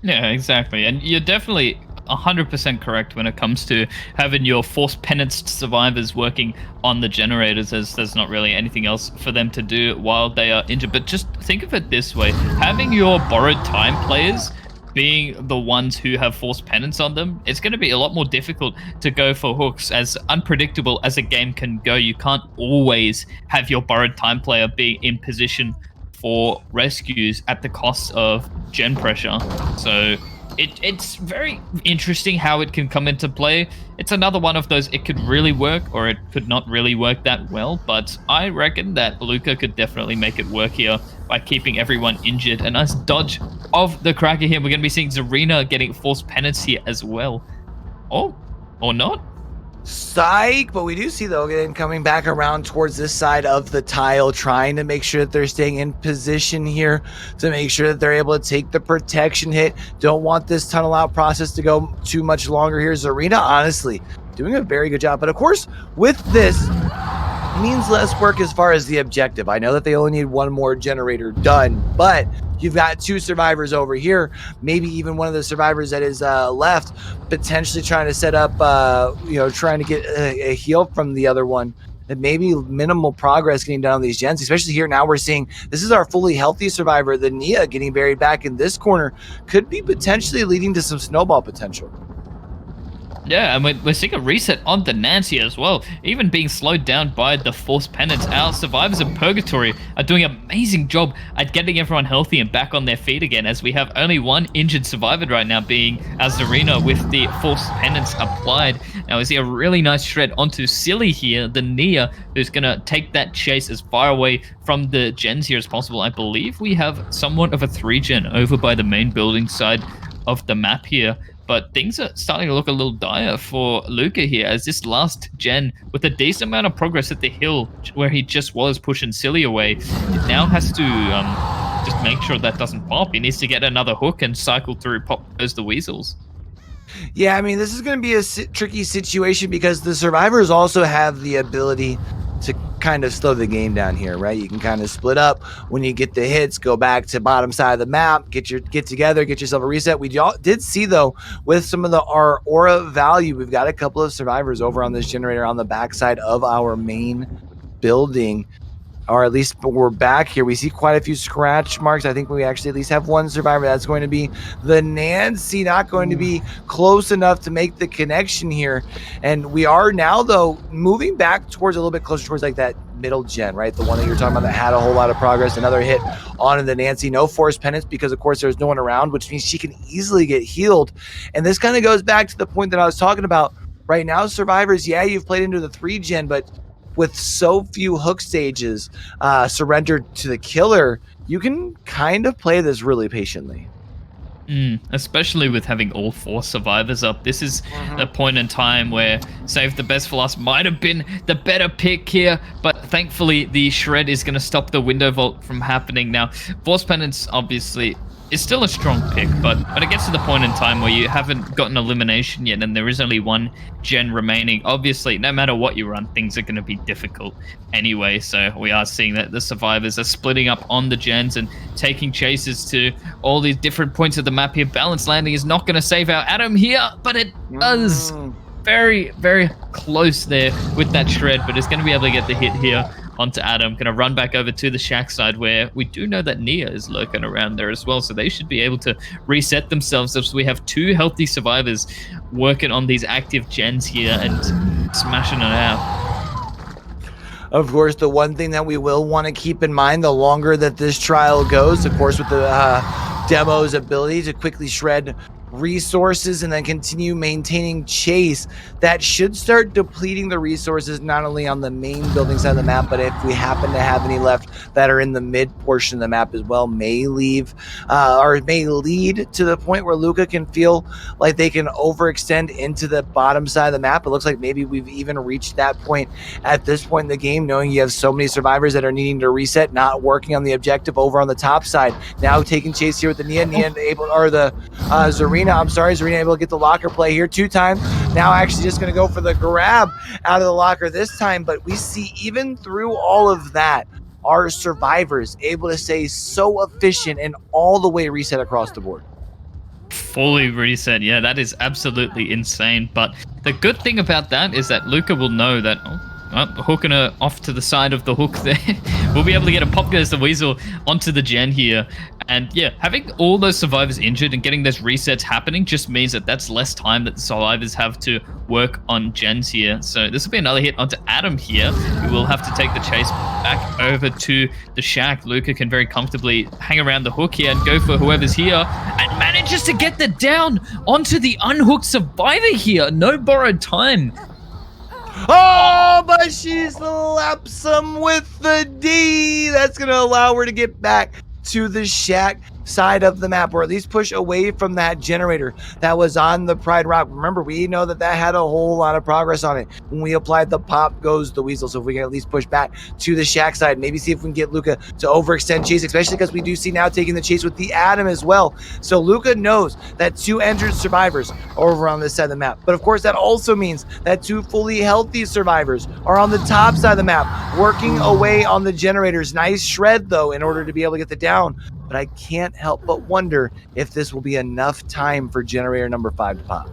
Yeah, exactly. And you're definitely 100% correct when it comes to having your force penanced survivors working on the generators, as there's not really anything else for them to do while they are injured. But just think of it this way. Having your borrowed time players being the ones who have force penance on them, it's going to be a lot more difficult to go for hooks. As unpredictable as a game can go, you can't always have your borrowed time player be in position for rescues at the cost of gen pressure. So it's very interesting how it can come into play. It's another one of those, it could really work or it could not really work that well, but I reckon that Luca could definitely make it work here by keeping everyone injured. A nice dodge of the Cracker here. We're going to be seeing Zarina getting force penance here as well. Oh, or not? Psych, but we do see, though, again, coming back around towards this side of the tile, trying to make sure that they're staying in position here to make sure that they're able to take the protection hit. Don't want this tunnel out process to go too much longer here. Zarina, honestly, doing a very good job. But of course, with this, means less work as far as the objective. I know that they only need one more generator done, but you've got two survivors over here, maybe even one of the survivors that is left, potentially trying to set up, trying to get a heal from the other one. And maybe minimal progress getting done on these gens, especially here now we're seeing this is our fully healthy survivor, the Nia, getting buried back in this corner, could be potentially leading to some snowball potential. Yeah, and we're seeing a reset on the Nancy as well, even being slowed down by the force penance. Our survivors of Purgatory are doing an amazing job at getting everyone healthy and back on their feet again, as we have only one injured survivor right now, being Zarina with the force penance applied. Now we see a really nice shred onto Silly here, the Nia, who's going to take that chase as far away from the gens here as possible. I believe we have somewhat of a 3-gen over by the main building side of the map here. But things are starting to look a little dire for Luca here, as this last gen, with a decent amount of progress at the hill where he just was pushing Silly away, it now has to just make sure that doesn't pop. He needs to get another hook and cycle through, pop goes the weasels. Yeah, I mean, this is going to be a tricky situation because the survivors also have the ability to kind of slow the game down here, right? You can kind of split up when you get the hits, go back to bottom side of the map, get together, get yourself a reset. We did see, though, with some of our aura value, we've got a couple of survivors over on this generator on the backside of our main building. Or at least we're back here. We see quite a few scratch marks. I think we actually at least have one survivor. That's going to be the Nancy, not going to be close enough to make the connection here. And we are now, though, moving back towards a little bit closer towards like that middle gen, right? The one that you're talking about that had a whole lot of progress. Another hit on the Nancy. No force penance because, of course, there's no one around, which means she can easily get healed. And this kind of goes back to the point that I was talking about. Right now, survivors, yeah, you've played into the 3-gen, but with so few hook stages surrendered to the killer, you can kind of play this really patiently. Especially with having all 4 survivors up. This is the point in time where Save the Best for Last might have been the better pick here, but thankfully the shred is going to stop the window vault from happening. Now, Force Penance obviously is still a strong pick, but when it gets to the point in time where you haven't gotten elimination yet and there is only one gen remaining, obviously no matter what you run, things are going to be difficult anyway. So we are seeing that the survivors are splitting up on the gens and taking chases to all these different points of the map here. Balance landing is not going to save our Adam here, but it does. Very, very close there with that shred, but it's going to be able to get the hit here onto Adam. Going to run back over to the shack side where we do know that Nia is lurking around there as well, so they should be able to reset themselves as we have 2 healthy survivors working on these active gens here and smashing it out. Of course, the one thing that we will want to keep in mind, the longer that this trial goes, of course, with the Demo's ability to quickly shred resources and then continue maintaining chase, that should start depleting the resources not only on the main building side of the map, but if we happen to have any left that are in the mid portion of the map as well, may leave or may lead to the point where Luca can feel like they can overextend into the bottom side of the map. It looks like maybe we've even reached that point at this point in the game, knowing you have so many survivors that are needing to reset, not working on the objective over on the top side. Now taking chase here with the Nia able, or the Zarina, Zarina able to get the locker play here 2 times. Now actually just going to go for the grab out of the locker this time, but we see even through all of that, our survivors able to stay so efficient and all the way reset across the board. Fully reset, yeah, that is absolutely insane. But the good thing about that is that Luca will know that, hooking her off to the side of the hook there, we'll be able to get a Pop Goes the Weasel onto the gen here. And yeah, having all those survivors injured and getting those resets happening just means that that's less time that the survivors have to work on gens here. So this will be another hit onto Adam here, who will have to take the chase back over to the shack. Luca can very comfortably hang around the hook here and go for whoever's here, and manages to get the down onto the unhooked survivor here. No borrowed time. Oh, but she slaps him with the D. That's going to allow her to get back to the shack side of the map, or at least push away from that generator that was on the Pride Rock. Remember, we know that that had a whole lot of progress on it when we applied the Pop Goes the Weasel. So if we can at least push back to the shack side, maybe see if we can get Luca to overextend chase, especially because we do see now taking the chase with the Adam as well. So Luca knows that 2 injured survivors are over on this side of the map, but of course that also means that 2 fully healthy survivors are on the top side of the map working away on the generators. Nice shred though in order to be able to get the down, but I can't help but wonder if this will be enough time for generator number 5 to pop.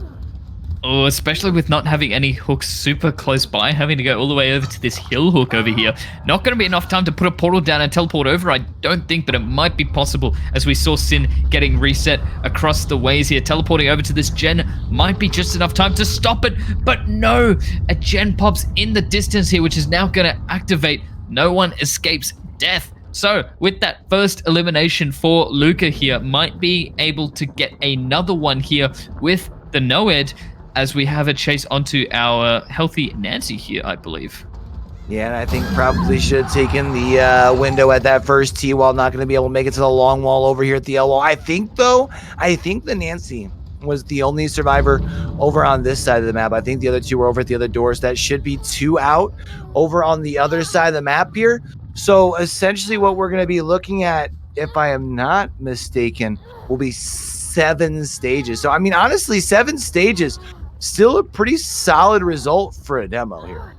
Oh, especially with not having any hooks super close by, having to go all the way over to this hill hook over here. Not going to be enough time to put a portal down and teleport over, I don't think, but it might be possible, as we saw Sin getting reset across the ways here. Teleporting over to this gen might be just enough time to stop it, but no! A gen pops in the distance here, which is now going to activate. No one escapes death. So, with that first elimination for Luca here, might be able to get another one here with the Noed, as we have a chase onto our healthy Nancy here, I believe. Yeah, and I think probably should have taken the window at that first T while not going to be able to make it to the long wall over here at the L wall. I think the Nancy was the only survivor over on this side of the map. I think the other 2 were over at the other doors. That should be 2 out over on the other side of the map here. So essentially what we're going to be looking at, if I am not mistaken, will be 7 stages. So, I mean, honestly, 7 stages, still a pretty solid result for a demo here.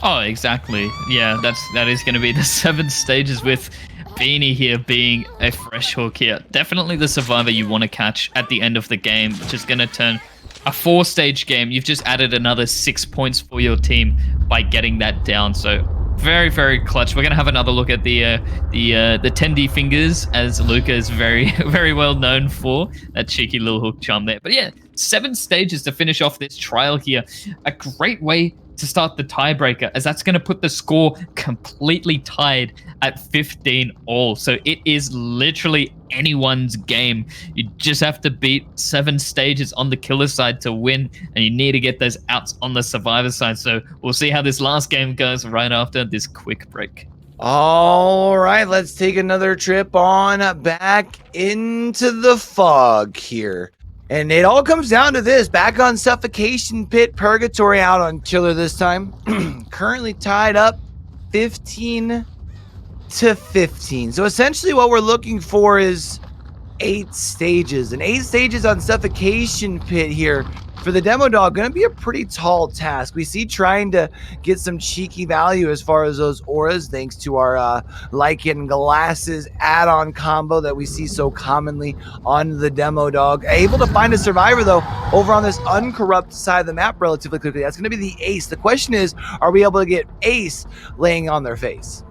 Oh, exactly. Yeah, that is going to be the 7 stages, with Beanie here being a fresh hook here. Definitely the survivor you want to catch at the end of the game, which is going to turn a 4-stage game. You've just added another 6 points for your team by getting that down. So very, very clutch. We're going to have another look at the 10D fingers, as Luca is very, very well known for. That cheeky little hook charm there. But yeah, 7 stages to finish off this trial here. A great way to start the tiebreaker, as that's going to put the score completely tied at 15 all. So it is literally anyone's game. You just have to beat 7 stages on the killer side to win, and you need to get those outs on the survivor side. So we'll see how this last game goes right after this quick break. All right, let's take another trip on back into the fog here. And it all comes down to this. Back on Suffocation Pit, Purgatory out on Killer this time. Currently tied up 15 to 15. So essentially what we're looking for is 8 stages. And 8 stages on Suffocation Pit here for the DemoDOG, going to be a pretty tall task. We see trying to get some cheeky value as far as those auras, thanks to our Lycan Glasses add-on combo that we see so commonly on the DemoDOG. Able to find a survivor, though, over on this uncorrupt side of the map relatively quickly. That's going to be the Ace. The question is, are we able to get Ace laying on their face?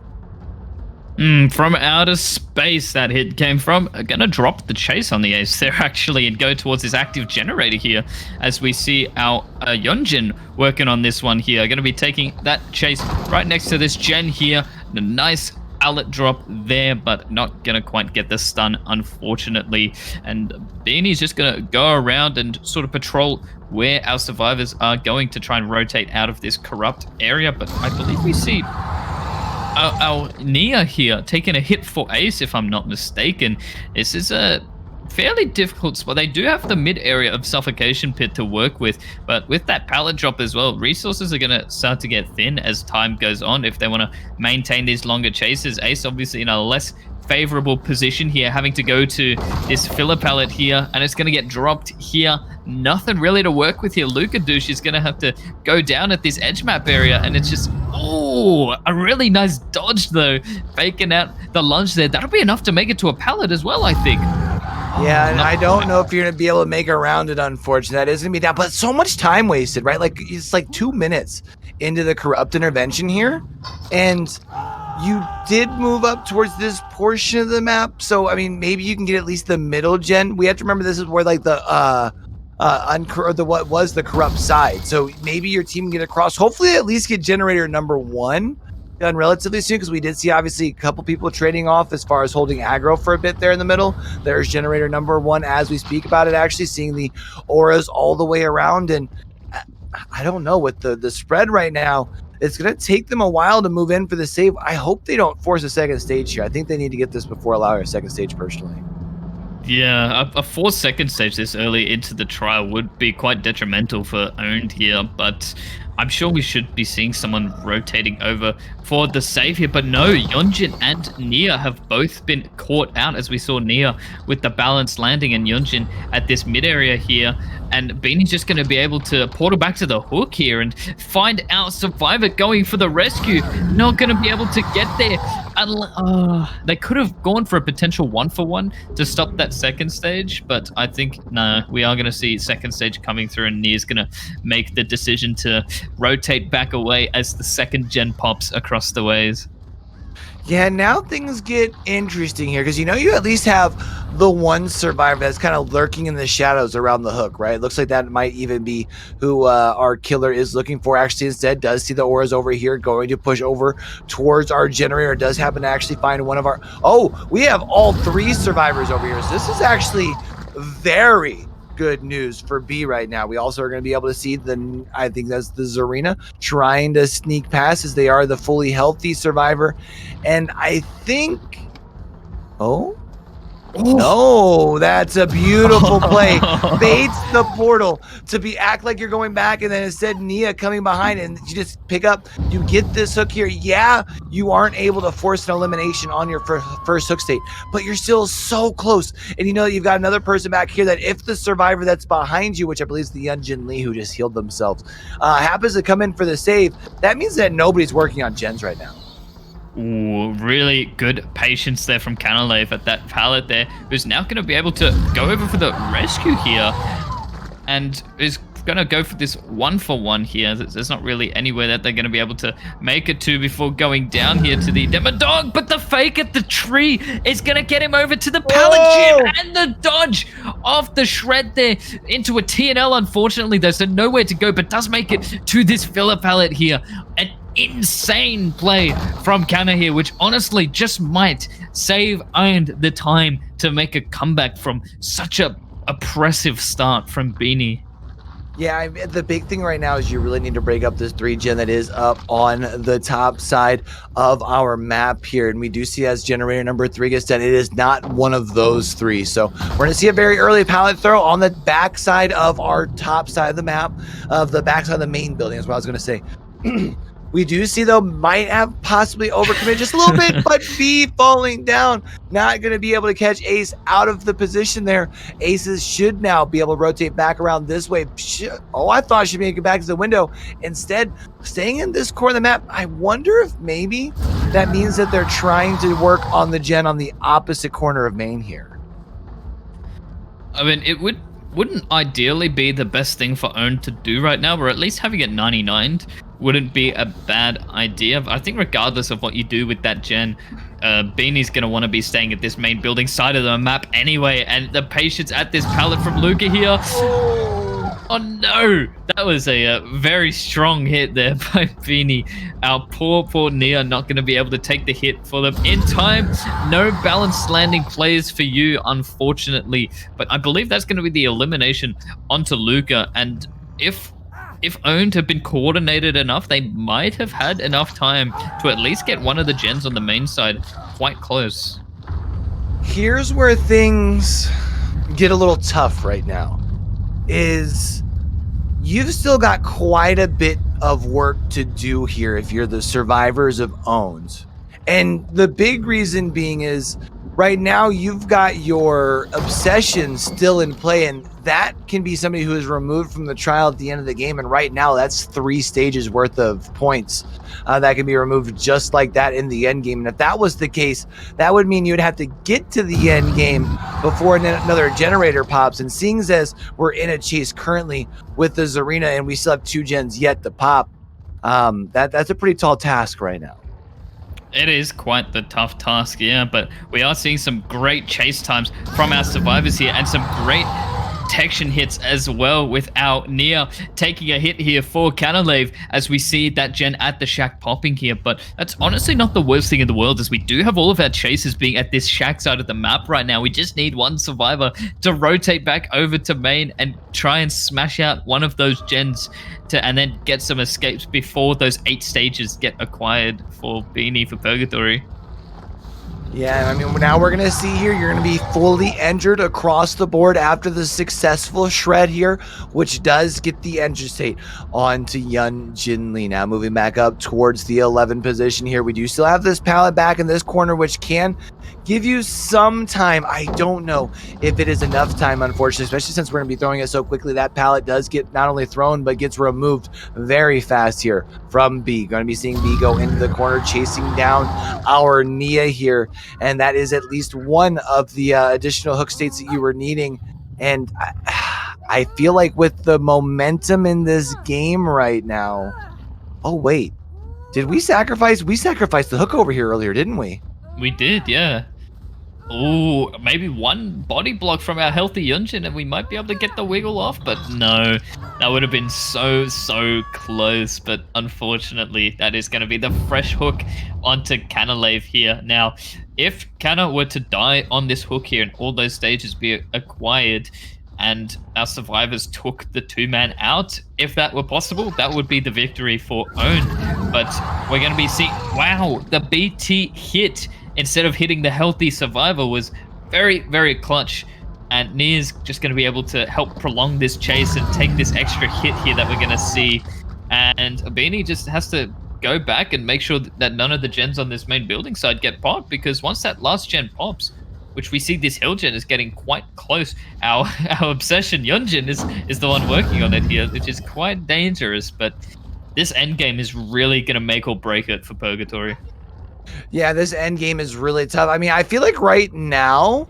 From outer space, that hit came from. Gonna drop the chase on the Ace there, actually, and go towards this active generator here, as we see our Yonjin working on this one here. Gonna be taking that chase right next to this gen here. A nice pallet drop there, but not gonna quite get the stun, unfortunately. And Beanie's just gonna go around and sort of patrol where our survivors are going to try and rotate out of this corrupt area. But I believe we see our Nia here taking a hit for Ace, if I'm not mistaken. This is a fairly difficult spot. They do have the mid area of suffocation pit to work with, but with that pallet drop as well, resources are going to start to get thin as time goes on if they want to maintain these longer chases. Ace obviously in a less favorable position here, having to go to this filler pallet here, and it's going to get dropped here. Nothing really to work with here. Douche is going to have to go down at this edge map area, and it's just, oh, a really nice dodge though, faking out the lunge there. That'll be enough to make it to a pallet as well, I think. Yeah, and I don't know if you're going to be able to make around it, unfortunately. That is going to be down, but so much time wasted, right? Like, it's like 2 minutes into the corrupt intervention here, and you did move up towards this portion of the map, so, I mean, maybe you can get at least the middle gen. We have to remember this is where, like, what was the corrupt side, so maybe your team can get across. Hopefully at least get generator number 1 done relatively soon, because we did see obviously a couple people trading off as far as holding aggro for a bit there in the middle. There's generator number 1 as we speak about it, actually seeing the auras all the way around. And I don't know, with the spread right now, it's going to take them a while to move in for the save. I hope they don't force a second stage here. I think they need to get this before allowing a second stage personally. Yeah, a 4-second stage this early into the trial would be quite detrimental for OWND here, but I'm sure we should be seeing someone rotating over for the save here. But no, Yunjin and Nia have both been caught out, as we saw Nia with the balanced landing and Yunjin at this mid area here. And Beanie's just going to be able to portal back to the hook here and find our survivor going for the rescue. Not going to be able to get there. They could have gone for a potential 1-for-1 to stop that second stage, but I think, no, we are going to see second stage coming through, and Nia's going to make the decision to rotate back away as the second gen pops across the ways. Yeah, now things get interesting here, because you know you at least have the one survivor that's kind of lurking in the shadows around the hook, right? It looks like that might even be who our killer is looking for. Actually, instead, does see the auras over here, going to push over towards our generator. Does happen to actually find one of our... Oh, we have all 3 survivors over here. So this is actually very good news for B right now. We also are going to be able to see the, I think that's the Zarina, trying to sneak past, as they are the fully healthy survivor. And I think, oh no, that's a beautiful play. Baits the portal to act like you're going back, and then instead Nia coming behind, and you just pick up, you get this hook here. Yeah, you aren't able to force an elimination on your first hook state, but you're still so close. And you know you've got another person back here that if the survivor that's behind you, which I believe is the Yunjin Lee who just healed themselves, happens to come in for the save, that means that nobody's working on gens right now. Ooh, really good patience there from Canalave at that pallet there, who's now going to be able to go over for the rescue here, and is going to go for this 1-for-1 here. There's not really anywhere that they're going to be able to make it to before going down here to the DemoDOG, but the fake at the tree is going to get him over to the pallet gym, and the dodge off the shred there into a TNL. Unfortunately, there's nowhere to go, but does make it to this filler pallet here. An insane play from Canna here, which honestly just might save OWND the time to make a comeback from such a oppressive start from Beanie. Yeah, the big thing right now is you really need to break up this 3-gen that is up on the top side of our map here. And we do see as generator number 3 gets done, it is not one of those 3. So we're going to see a very early pallet throw on the back side of our top side of the map, of the back side of the main building is what I was going to say. We do see, though, might have possibly overcommitted just a little bit, but B falling down. Not going to be able to catch Ace out of the position there. Aces should now be able to rotate back around this way. Oh, I thought she'd make it back to the window. Instead, staying in this corner of the map, I wonder if maybe that means that they're trying to work on the gen on the opposite corner of main here. I mean, it wouldn't ideally be the best thing for OWND to do right now, or at least having it 99 wouldn't be a bad idea. I think regardless of what you do with that gen, Beanie's going to want to be staying at this main building side of the map anyway, and the patience at this pallet from Luca here. Oh no! That was a very strong hit there by Beanie. Our poor Nia not going to be able to take the hit for them in time. No balanced landing plays for you, unfortunately. But I believe that's going to be the elimination onto Luca. And if OWND have been coordinated enough, they might have had enough time to at least get one of the gens on the main side quite close. Here's where things get a little tough right now. Is you've still got quite a bit of work to do here if you're the survivors of OWND. And the big reason being is right now you've got your obsession still in play, and that can be somebody who is removed from the trial at the end of the game. And right now that's 3 stages worth of points that can be removed just like that in the end game. And if that was the case, that would mean you'd have to get to the end game before another generator pops. And seeing as we're in a chase currently with the Zarina and we still have 2 gens yet to pop, that's a pretty tall task right now. It is quite the tough task, yeah, but we are seeing some great chase times from our survivors here and some great protection hits as well, with our Nia taking a hit here for Canalave as we see that gen at the shack popping here. But that's honestly not the worst thing in the world, as we do have all of our chasers being at this shack side of the map right now. We just need one survivor to rotate back over to main and try and smash out one of those gens and then get some escapes before those 8 stages get acquired for Beanie for Purgatory. Yeah, I mean, now we're going to see here, you're going to be fully injured across the board after the successful shred here, which does get the injured state onto Yun Jin Lee. Now moving back up towards the 11 position here. We do still have this pallet back in this corner, which can give you some time. I don't know if it is enough time, unfortunately, especially since we're going to be throwing it so quickly. That pallet does get not only thrown, but gets removed very fast here from B. Going to be seeing B go into the corner, chasing down our Nia here. And that is at least one of the additional hook states that you were needing. And I feel like with the momentum in this game right now... Oh, wait. Did we sacrifice? We sacrificed the hook over here earlier, didn't we? We did, yeah. Oh, maybe one body block from our healthy Yunjin and we might be able to get the wiggle off, but no. That would have been so close, but unfortunately, that is going to be the fresh hook onto Canalave here. Now, if Canna were to die on this hook here and all those stages be acquired, and our survivors took the 2-man out, if that were possible, that would be the victory for OWND. But we're going to be seeing, wow, the BT hit instead of hitting the healthy survivor was very clutch. And Nia's just going to be able to help prolong this chase and take this extra hit here that we're going to see. And Beanie just has to go back and make sure that none of the gens on this main building side get popped, because once that last gen pops, which we see this hill gen is getting quite close, our obsession Yunjin is the one working on it here, which is quite dangerous. But this end game is really going to make or break it for Purgatory. Yeah, this end game is really tough. I mean, I feel like right now,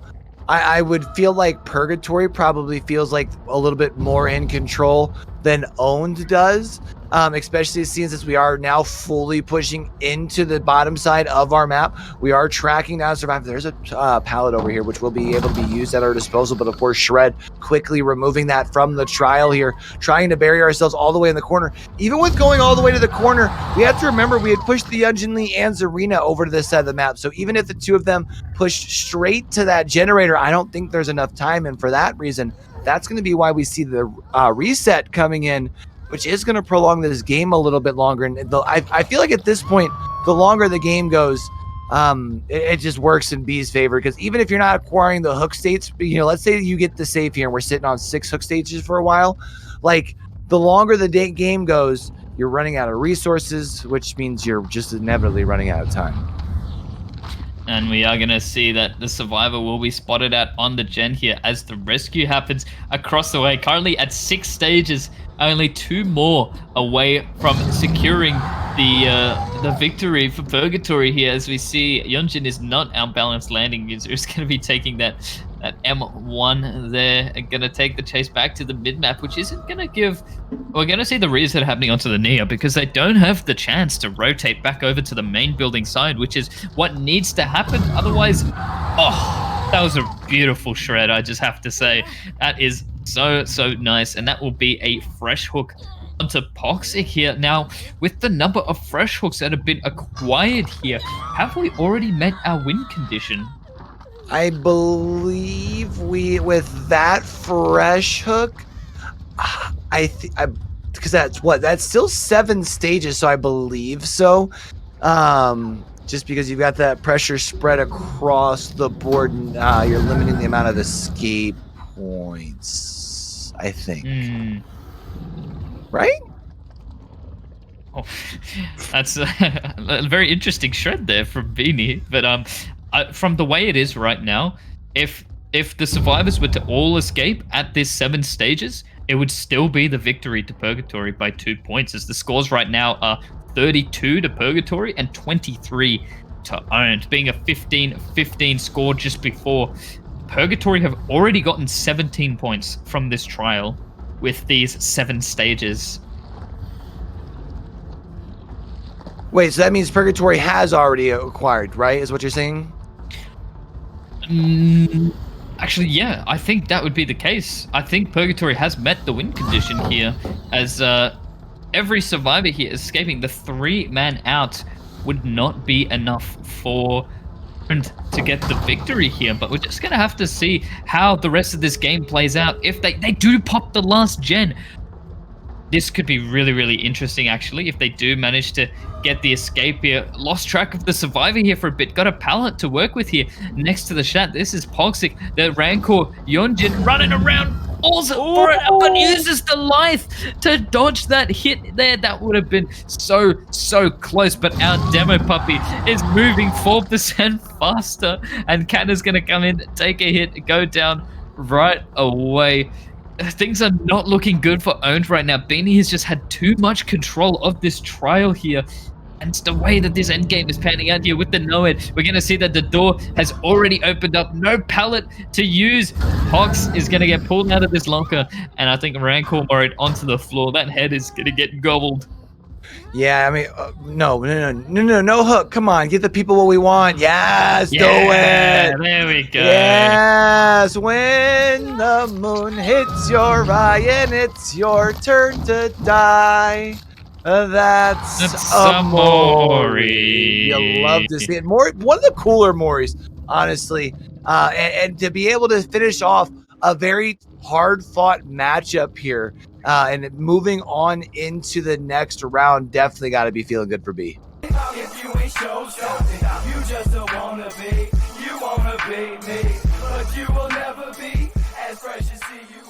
I would feel like Purgatory probably feels like a little bit more in control than OWND does. Especially since we are now fully pushing into the bottom side of our map. We are tracking down Survivor. There's a pallet over here, which will be able to be used at our disposal. But of course, Shred quickly removing that from the trial here, trying to bury ourselves all the way in the corner. Even with going all the way to the corner, we have to remember we had pushed the Yunjin Lee and Zarina over to this side of the map. So even if the 2 of them push straight to that generator, I don't think there's enough time. And for that reason, that's going to be why we see the reset coming in, which is going to prolong this game a little bit longer. And I feel like at this point, the longer the game goes, it just works in B's favor. Because even if you're not acquiring the hook states, you know, let's say you get the save here and we're sitting on 6 hook stages for a while. Like, the longer the game goes, you're running out of resources, which means you're just inevitably running out of time. And we are going to see that the survivor will be spotted out on the gen here as the rescue happens across the way. Currently at 6 stages, only 2 more away from securing the victory for Purgatory here, as we see Yunjin is not our balanced landing user. He's going to be taking that M1 there and going to take the chase back to the mid-map, which isn't going to give... We're going to see the reset happening onto the Nia because they don't have the chance to rotate back over to the main building side, which is what needs to happen. Otherwise, oh, that was a beautiful shred, I just have to say. That is So nice. And that will be a fresh hook onto Poxic here. Now, with the number of fresh hooks that have been acquired here, have we already met our win condition? I believe with that fresh hook, because that's still 7 stages, so I believe so. Just because you've got that pressure spread across the board, and you're limiting the amount of escape points, I think. Right? Oh, that's a very interesting shred there from Beanie. But from the way it is right now, if the survivors were to all escape at this 7 stages, it would still be the victory to Purgatory by 2 points, as the scores right now are 32 to Purgatory and 23 to OWND, being a 15-15 score just before. Purgatory have already gotten 17 points from this trial with these 7 stages. Wait, so that means Purgatory has already acquired, right? Is what you're saying? Actually, yeah, I think that would be the case. I think Purgatory has met the win condition here, as every survivor here escaping the 3-man out would not be enough for to get the victory here. But we're just going to have to see how the rest of this game plays out. If they do pop the last gen, this could be really, really interesting, actually, if they do manage to get the escape here. Lost track of the survivor here for a bit. Got a pallet to work with here next to the chat. This is Poxic, the Rancor Yonjin running around. Also for it, but uses the Lithe to dodge that hit there. That would have been so close, but our demo puppy is moving 4% faster, and Cat is going to come in, take a hit, go down right away. Things are not looking good for OWND right now. Beanie has just had too much control of this trial here. And it's the way that this endgame is panning out here with the Noed. We're going to see that the door has already opened up. No pallet to use. Pox is going to get pulled out of this locker. And I think Rancor worried onto the floor. That head is going to get gobbled. Yeah, I mean, no hook. Come on, give the people what we want. Yes, do it. There we go. Yes, when the moon hits your eye and it's your turn to die. That's a Mori. You love to see it. One of the cooler Moris, honestly. And to be able to finish off a very hard-fought matchup here and moving on into the next round, definitely got to be feeling good for B. If you ain't show something, you just don't wanna be. You wanna be me, but you will never be as fresh as see you.